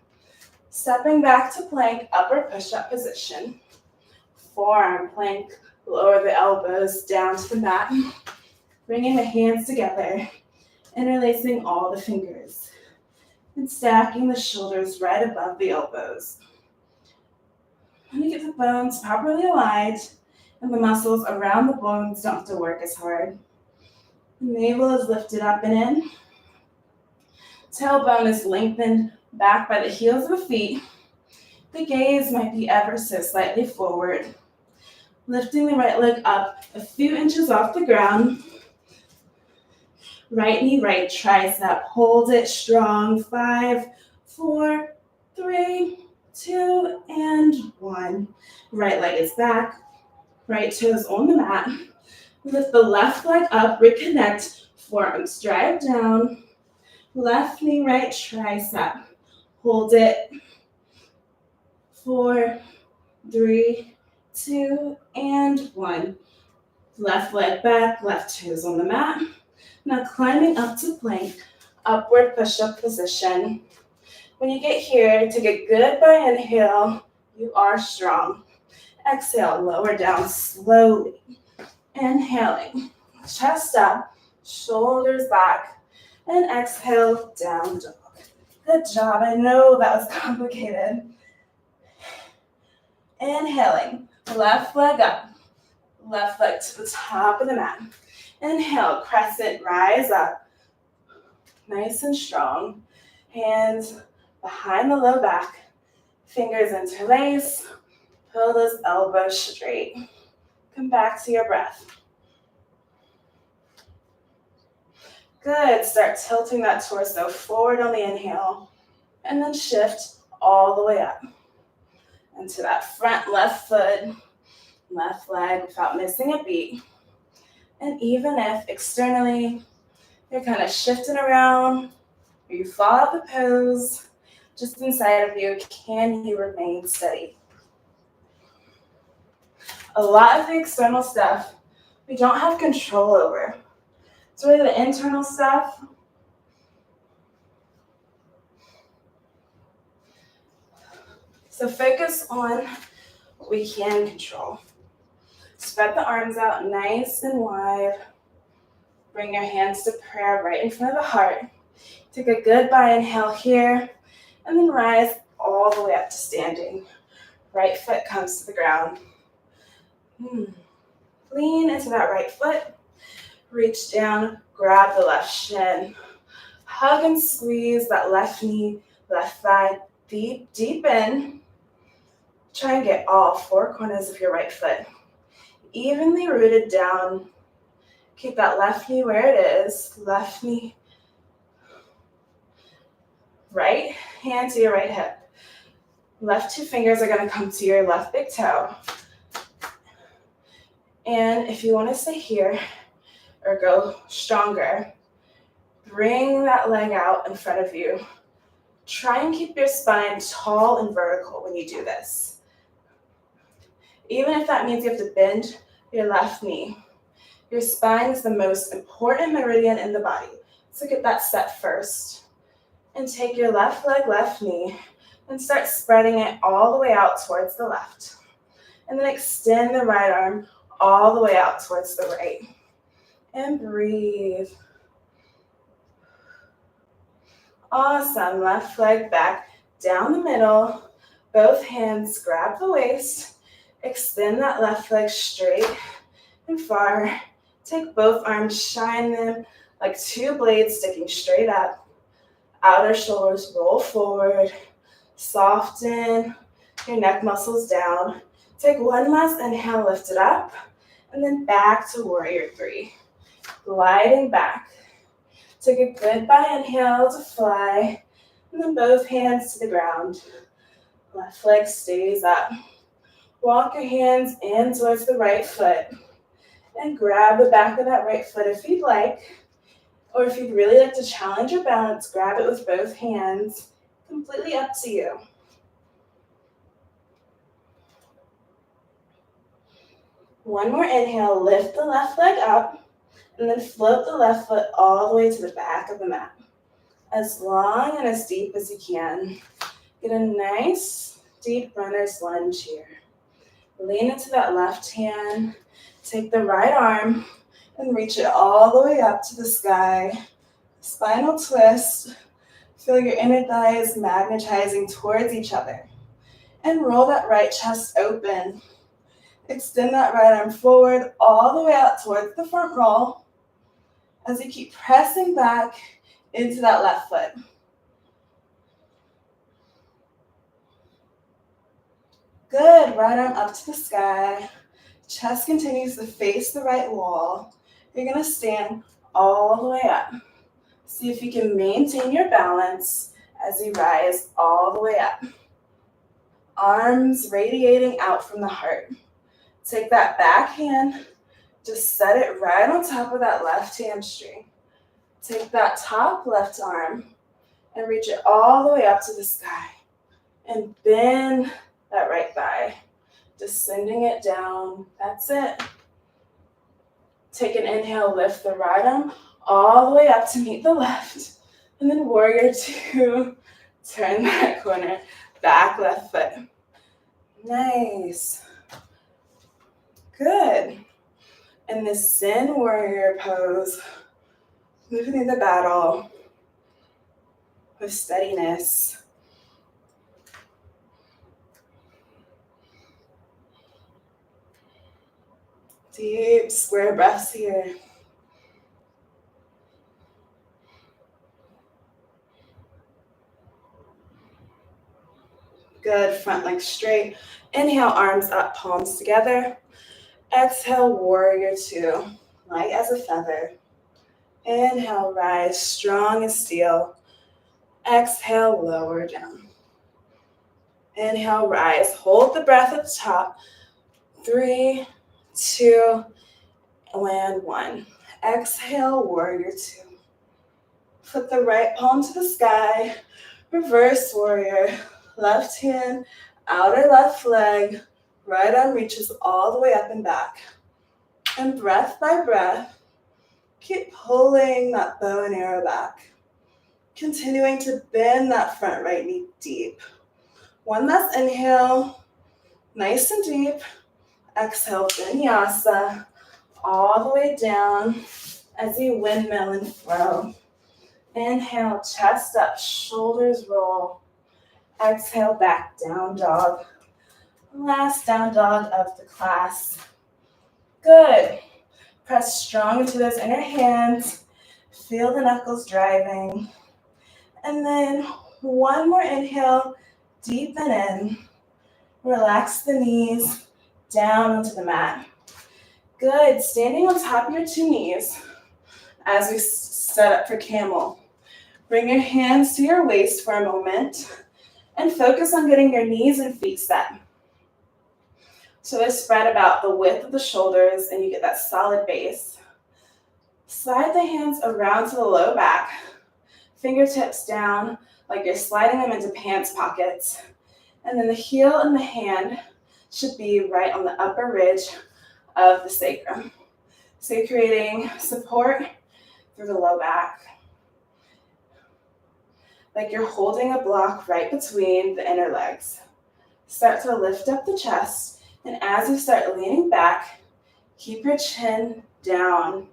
Stepping back to plank, upward push-up position. Forearm plank, Lower the elbows down to the mat. Bringing the hands together, interlacing all the fingers, and stacking the shoulders right above the elbows. When you get the bones properly aligned and the muscles around the bones don't have to work as hard. The navel is lifted up and in. Tailbone is lengthened back by the heels of the feet. The gaze might be ever so slightly forward. Lifting the right leg up a few inches off the ground. Right knee, right tricep. Hold it strong. 5, 4, 3, 2, and 1. Right leg is back. Right toes on the mat. Lift the left leg up. Reconnect. Forearms drive down. Left knee, right tricep. Hold it. 4, 3, 2, and 1. Left leg back, left toes on the mat. Now climbing up to plank, upward push-up position. When you get here, take a goodbye inhale. You are strong. Exhale, lower down slowly. Inhaling, chest up, shoulders back, and exhale, down dog. Good job. I know that was complicated. Inhaling, left leg up, left leg to the top of the mat. Inhale, crescent, rise up. Nice and strong. Hands behind the low back. Fingers interlace. Pull those elbows straight. Come back to your breath. Good. Start tilting that torso forward on the inhale. And then shift all the way up. Into that front left foot, left leg without missing a beat. And even if externally you're kind of shifting around or you fall out the pose, just inside of you, can you remain steady? A lot of the external stuff we don't have control over. It's really the internal stuff. So focus on what we can control. Spread the arms out nice and wide. Bring your hands to prayer right in front of the heart. Take a goodbye inhale here, and then rise all the way up to standing. Right foot comes to the ground. Lean into that right foot. Reach down, grab the left shin. Hug and squeeze that left knee, left thigh, deep, deep in. Try and get all 4 corners of your right foot evenly rooted down. Keep that left knee where it is. Left knee. Right hand to your right hip. Left 2 fingers are going to come to your left big toe. And if you want to stay here or go stronger, bring that leg out in front of you. Try and keep your spine tall and vertical when you do this. Even if that means you have to bend your left knee. Your spine is the most important meridian in the body. So get that set first. And take your left leg, left knee, and start spreading it all the way out towards the left. And then extend the right arm all the way out towards the right. And breathe. Awesome. Left leg back down the middle. Both hands grab the waist. Extend that left leg straight and far. Take both arms, shine them like 2 blades sticking straight up. Outer shoulders roll forward. Soften your neck muscles down. Take one last inhale, lift it up, and then back to warrior 3. Gliding back. Take a goodbye inhale to fly, and then both hands to the ground. Left leg stays up. Walk your hands in towards the right foot, and grab the back of that right foot if you'd like. Or if you'd really like to challenge your balance, grab it with both hands. Completely up to you. One more inhale, lift the left leg up, and then float the left foot all the way to the back of the mat. As long and as deep as you can. Get a nice deep runner's lunge here. Lean into that left hand. Take the right arm and reach it all the way up to the sky. Spinal twist. Feel your inner thighs magnetizing towards each other. And roll that right chest open. Extend that right arm forward all the way out towards the front roll as you keep pressing back into that left foot. Good, right arm up to the sky. Chest continues to face the right wall. You're gonna stand all the way up. See if you can maintain your balance as you rise all the way up. Arms radiating out from the heart. Take that back hand, just set it right on top of that left hamstring. Take that top left arm and reach it all the way up to the sky. And bend that right thigh, just sending it down. That's it. Take an inhale, lift the right arm all the way up to meet the left. And then warrior two, turn that corner, back left foot. Nice. Good. And this Zen warrior pose, moving through the battle with steadiness. Deep square breaths here. Good, front leg straight. Inhale, arms up, palms together. Exhale, warrior two, light as a feather. Inhale, rise, strong as steel. Exhale, lower down. Inhale, rise, hold the breath at the top. 3, 2, and 1. Exhale, warrior two. Put the right palm to the sky. Reverse warrior. Left hand, outer left leg. Right arm reaches all the way up and back. And breath by breath, keep pulling that bow and arrow back. Continuing to bend that front right knee deep. One last inhale, nice and deep. Exhale, vinyasa, all the way down as you windmill and throw. Inhale, chest up, shoulders roll. Exhale, back down dog. Last down dog of the class. Good. Press strong into those inner hands. Feel the knuckles driving. And then one more inhale, deepen in. Relax the knees down onto the mat. Good. Standing on top of your two knees as we set up for camel. Bring your hands to your waist for a moment and focus on getting your knees and feet set. So they're spread about the width of the shoulders and you get that solid base. Slide the hands around to the low back, fingertips down like you're sliding them into pants pockets. And then the heel and the hand should be right on the upper ridge of the sacrum. So you're creating support through the low back. Like you're holding a block right between the inner legs. Start to lift up the chest, and as you start leaning back, keep your chin down.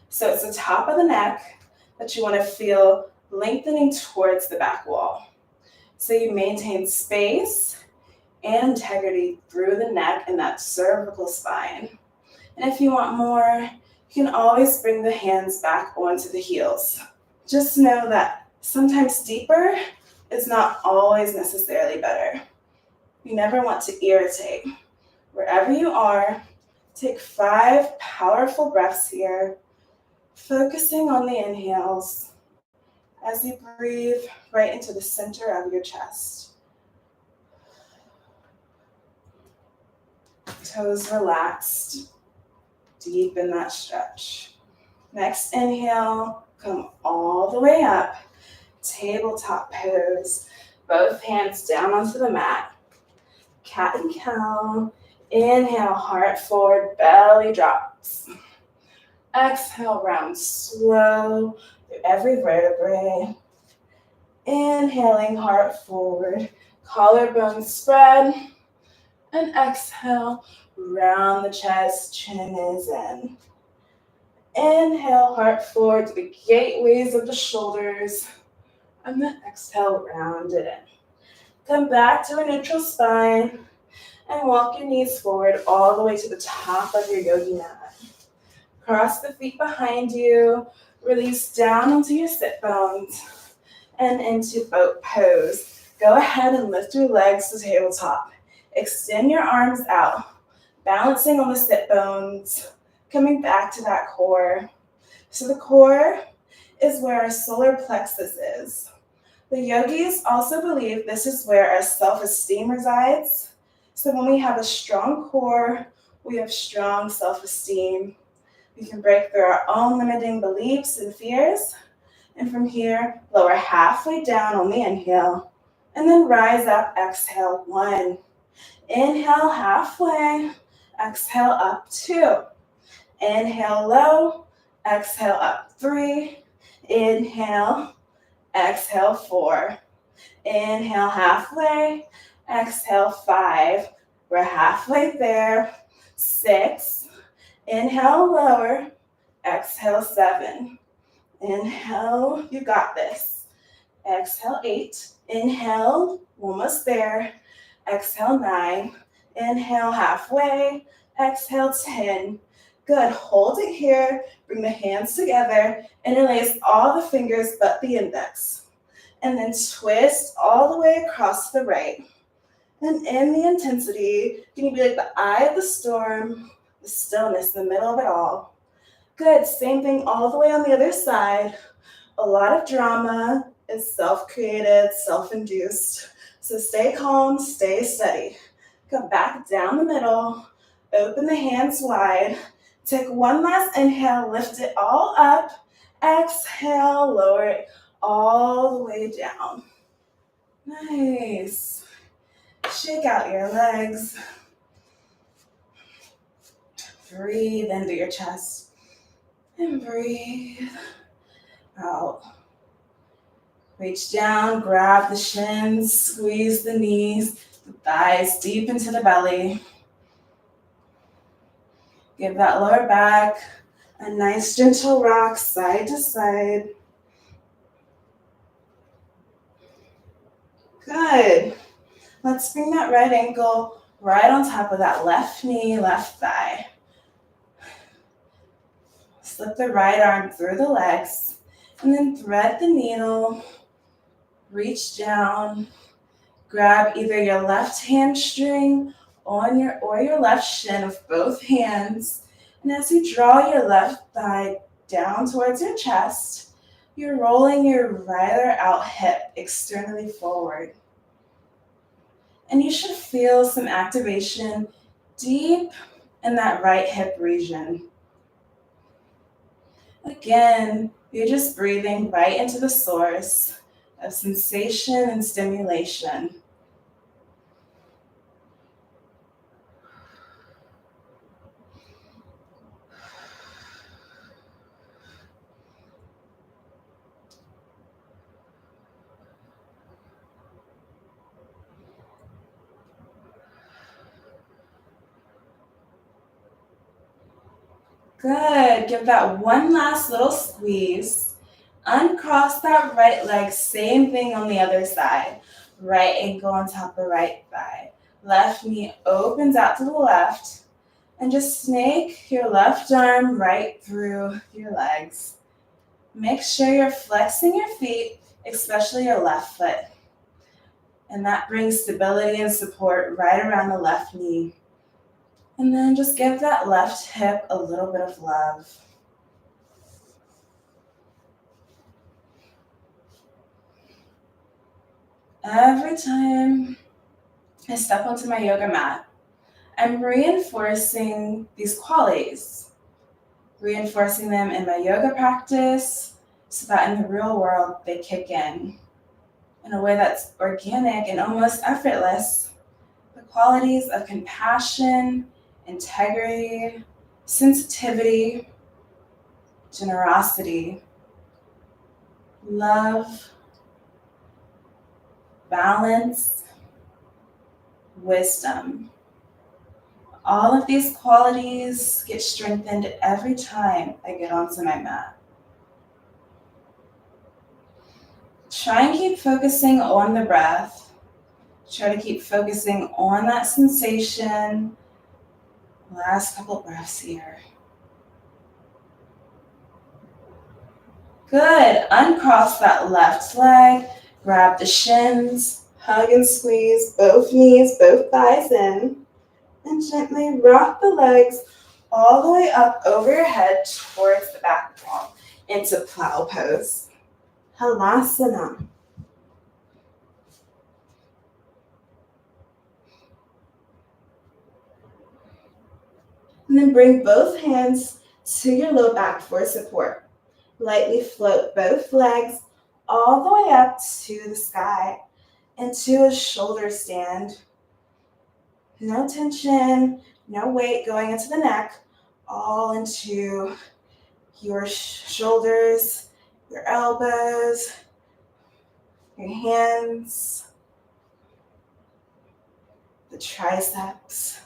So it's the top of the neck that you want to feel lengthening towards the back wall. So you maintain space and integrity through the neck and that cervical spine. And if you want more, you can always bring the hands back onto the heels. Just know that sometimes deeper is not always necessarily better. You never want to irritate. Wherever you are, take 5 powerful breaths here, focusing on the inhales as you breathe right into the center of your chest. Toes relaxed, deep in that stretch. Next inhale, come all the way up. Tabletop pose, both hands down onto the mat. Cat and cow. Inhale, heart forward, belly drops. Exhale, round slow through every vertebrae. Inhaling, heart forward, collarbone spread. And exhale, round the chest, chin is in. Inhale, heart forward to the gateways of the shoulders. And then exhale, round it in. Come back to a neutral spine and walk your knees forward all the way to the top of your yogi mat. Cross the feet behind you, release down onto your sit bones and into boat pose. Go ahead and lift your legs to tabletop. Extend your arms out, balancing on the sit bones, coming back to that core. So the core is where our solar plexus is. The yogis also believe this is where our self-esteem resides. So when we have a strong core, we have strong self-esteem. We can break through our own limiting beliefs and fears. And from here, lower halfway down on the inhale. And then rise up, exhale, 1. Inhale halfway, exhale up 2. Inhale low, exhale up 3. Inhale, exhale 4. Inhale halfway, exhale 5. We're halfway there. 6. Inhale lower, exhale 7. Inhale, you got this. Exhale 8. Inhale, almost there. Exhale 9. Inhale halfway. Exhale 10. Good. Hold it here. Bring the hands together. Interlace all the fingers but the index. And then twist all the way across the right. And in the intensity, can you be like the eye of the storm, the stillness in the middle of it all? Good. Same thing all the way on the other side. A lot of drama is self-created, self-induced. So stay calm, stay steady. Come back down the middle. Open the hands wide. Take one last inhale, lift it all up. Exhale, lower it all the way down. Nice. Shake out your legs. Breathe into your chest. And breathe out. Reach down, grab the shins, squeeze the knees, the thighs deep into the belly. Give that lower back a nice gentle rock side to side. Good. Let's bring that right ankle right on top of that left knee, left thigh. Slip the right arm through the legs and then thread the needle. Reach down. Grab either your left hamstring or your left shin with both hands. And as you draw your left thigh down towards your chest, you're rolling your right or out hip externally forward. And you should feel some activation deep in that right hip region. Again, you're just breathing right into the source of sensation and stimulation. Good. Give that one last little squeeze. Uncross that right leg. Same thing on the other side. Right ankle on top of right thigh. Left knee opens out to the left. And just snake your left arm right through your legs. Make sure you're flexing your feet, especially your left foot. And that brings stability and support right around the left knee. And then just give that left hip a little bit of love. Every time I step onto my yoga mat, I'm reinforcing these qualities, reinforcing them in my yoga practice so that in the real world they kick in a way that's organic and almost effortless. The qualities of compassion, integrity, sensitivity, generosity, love, balance, wisdom. All of these qualities get strengthened every time I get onto my mat. Try and keep focusing on the breath. Try to keep focusing on that sensation. Last couple breaths here. Good. Uncross that left leg. Grab the shins. Hug and squeeze both knees, both thighs in. And gently rock the legs all the way up over your head towards the back wall into plow pose. Halasana. And then bring both hands to your low back for support. Lightly float both legs all the way up to the sky into a shoulder stand. No tension, no weight going into the neck, all into your shoulders, your elbows, your hands, the triceps,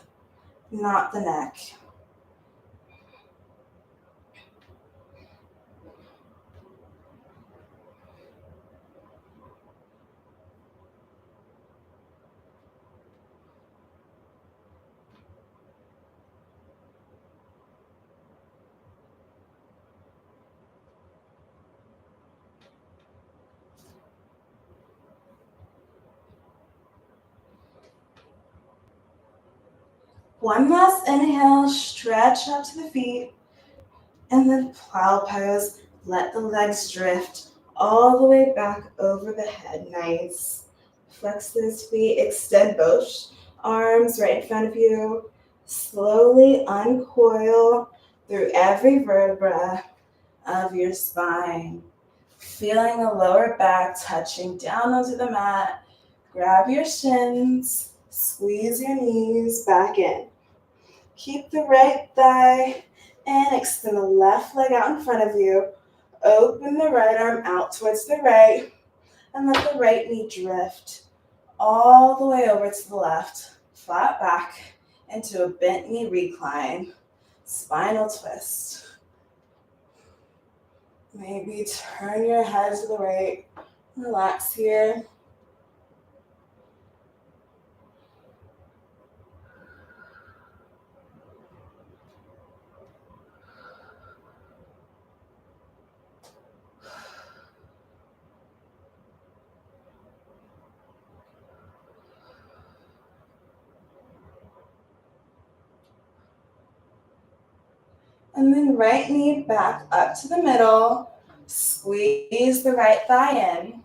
not the neck. One last inhale, stretch out to the feet, and then plow pose. Let the legs drift all the way back over the head. Nice. Flex those feet, extend both arms right in front of you. Slowly uncoil through every vertebra of your spine. Feeling the lower back touching down onto the mat. Grab your shins, squeeze your knees back in. Keep the right thigh and extend the left leg out in front of you. Open the right arm out towards the right and let the right knee drift all the way over to the left. Flat back into a bent knee recline. Spinal twist. Maybe turn your head to the right. Relax here. And then right knee back up to the middle. Squeeze the right thigh in.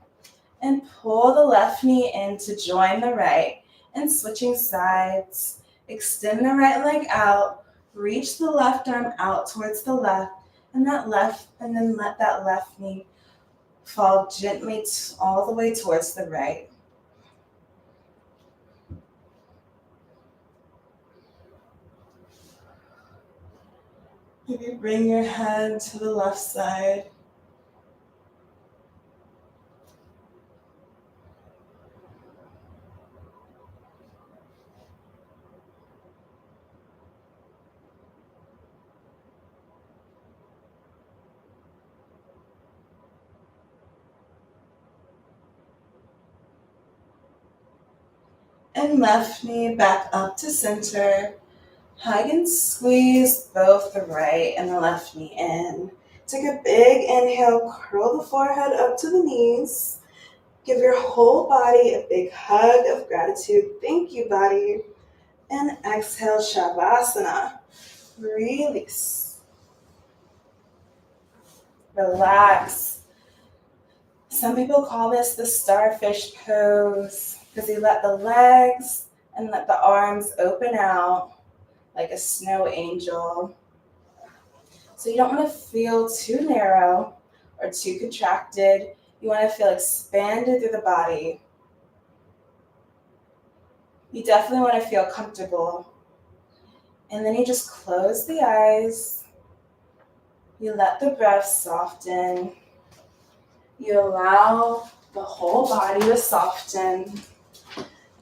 And pull the left knee in to join the right. And switching sides. Extend the right leg out. Reach the left arm out towards the left. And then let that left knee fall gently all the way towards the right. Maybe bring your head to the left side. And left knee back up to center. Hug and squeeze both the right and the left knee in. Take a big inhale, curl the forehead up to the knees. Give your whole body a big hug of gratitude. Thank you, body. And exhale, Shavasana. Release. Relax. Some people call this the starfish pose because you let the legs and let the arms open out like a snow angel. So you don't want to feel too narrow or too contracted. You want to feel expanded through the body. You definitely want to feel comfortable. And then you just close the eyes. You let the breath soften. You allow the whole body to soften.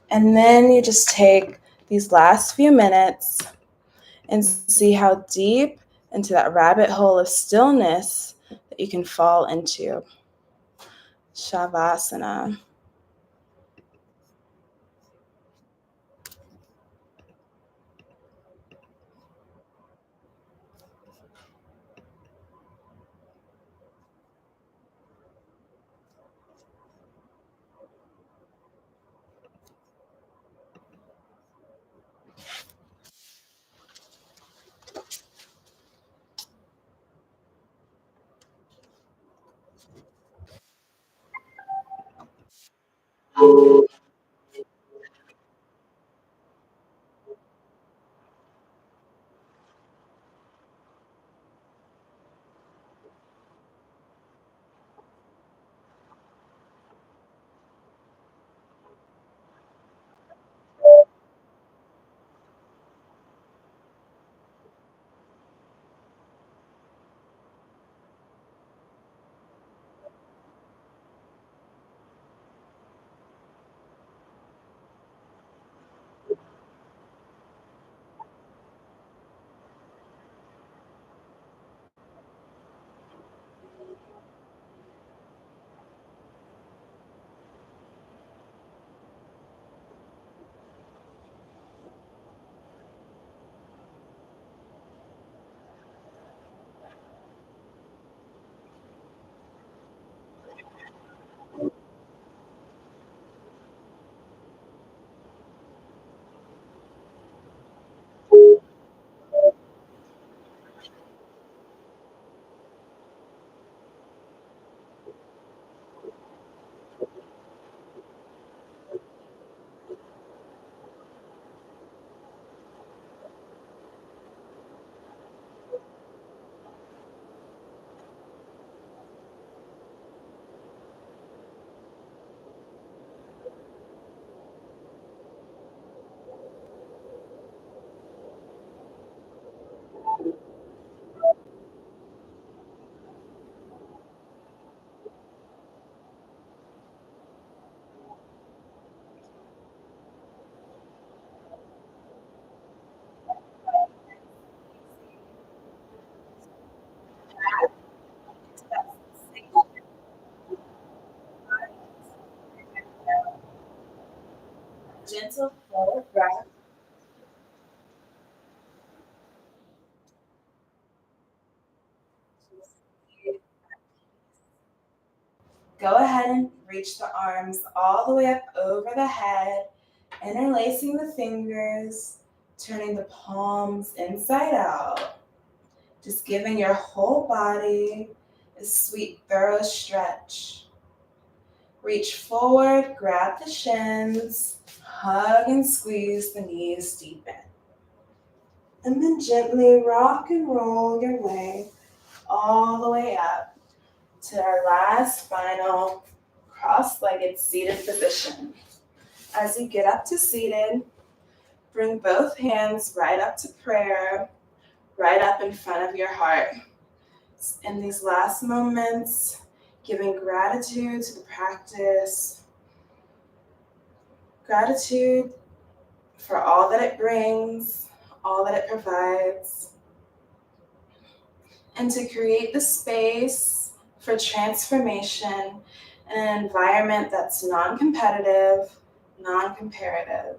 And then you just take these last few minutes and see how deep into that rabbit hole of stillness that you can fall into. Shavasana. Gentle forward breath. Go ahead and reach the arms all the way up over the head, interlacing the fingers, turning the palms inside out. Just giving your whole body a sweet, thorough stretch. Reach forward, grab the shins, hug and squeeze the knees deep in. And then gently rock and roll your way all the way up to our last final cross-legged seated position. As you get up to seated, bring both hands right up to prayer, right up in front of your heart. In these last moments, giving gratitude to the practice, gratitude for all that it brings, all that it provides, and to create the space for transformation in an environment that's non-competitive, non-comparative.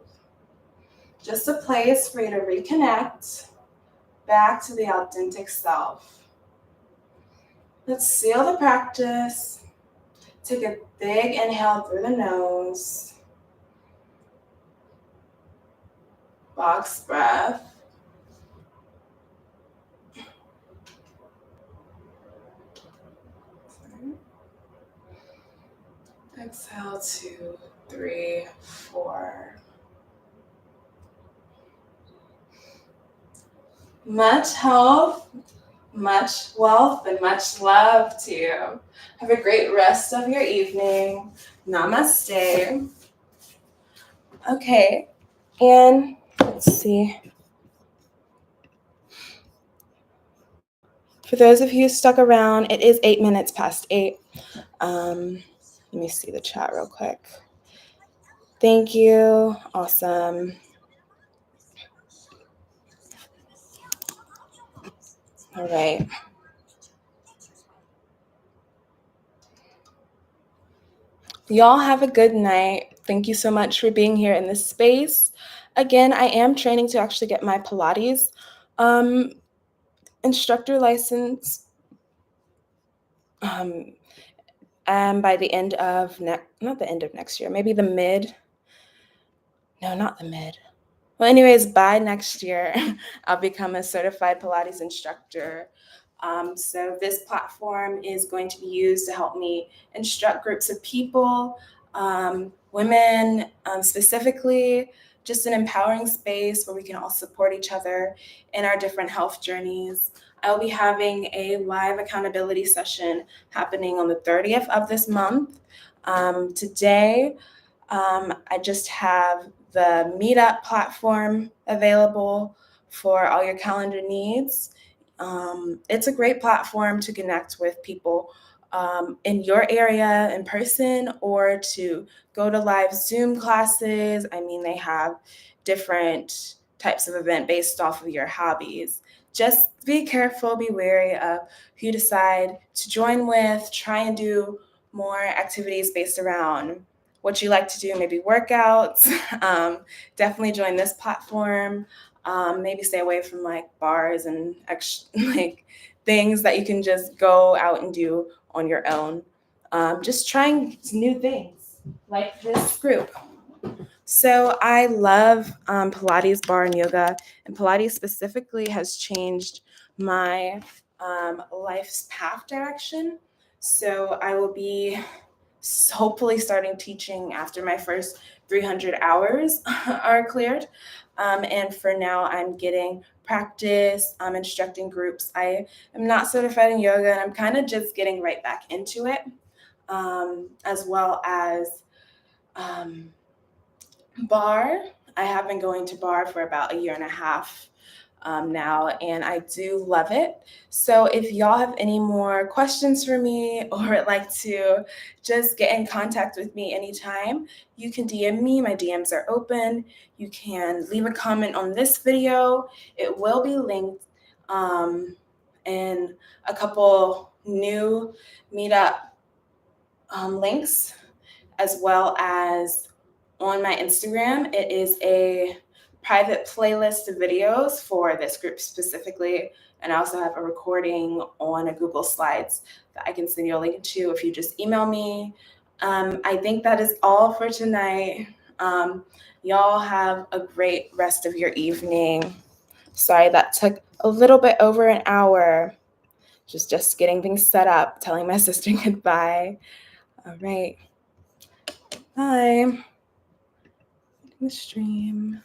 Just a place for you to reconnect back to the authentic self. Let's seal the practice. Take a big inhale through the nose. Box breath. Exhale, 2, 3, 4. Much health, much wealth, and much love to you. Have a great rest of your evening. Namaste. Okay, and let's see. For those of you who stuck around, it is 8 minutes past 8. Let me see the chat real quick. Thank you. Awesome. All right. Y'all have a good night. Thank you so much for being here in this space. Again, I am training to actually get my Pilates instructor license. And by the end of not the end of next year, maybe not the mid. Well, anyways, by next year, I'll become a certified Pilates instructor. So this platform is going to be used to help me instruct groups of people, women specifically, just an empowering space where we can all support each other in our different health journeys. I'll be having a live accountability session happening on the 30th of this month. Today, I just have the Meetup platform available for all your calendar needs. It's a great platform to connect with people in your area in person or to go to live Zoom classes. I mean, they have different types of event based off of your hobbies. Just be careful, be wary of who you decide to join with. Try and do more activities based around what you like to do, maybe workouts. Definitely join this platform. Maybe stay away from like bars and like things that you can just go out and do on your own. Just trying new things like this group. So I love Pilates, bar, and yoga, and Pilates specifically has changed my life's path direction. So I will be hopefully starting teaching after my first 300 hours are cleared. And for now, I'm getting practice, instructing groups. I am not certified in yoga, and I'm kind of just getting right back into it, as well as bar. I have been going to bar for about a year and a half now, and I do love it. So if y'all have any more questions for me or would like to just get in contact with me anytime, you can DM me. My DMs are open. You can leave a comment on this video. It will be linked in a couple new meetup links, as well as on my Instagram. It is a private playlist of videos for this group specifically. And I also have a recording on a Google Slides that I can send you a link to if you just email me. I think that is all for tonight. Y'all have a great rest of your evening. Sorry, that took a little bit over an hour. Just getting things set up, telling my sister goodbye. All right. Bye. The stream.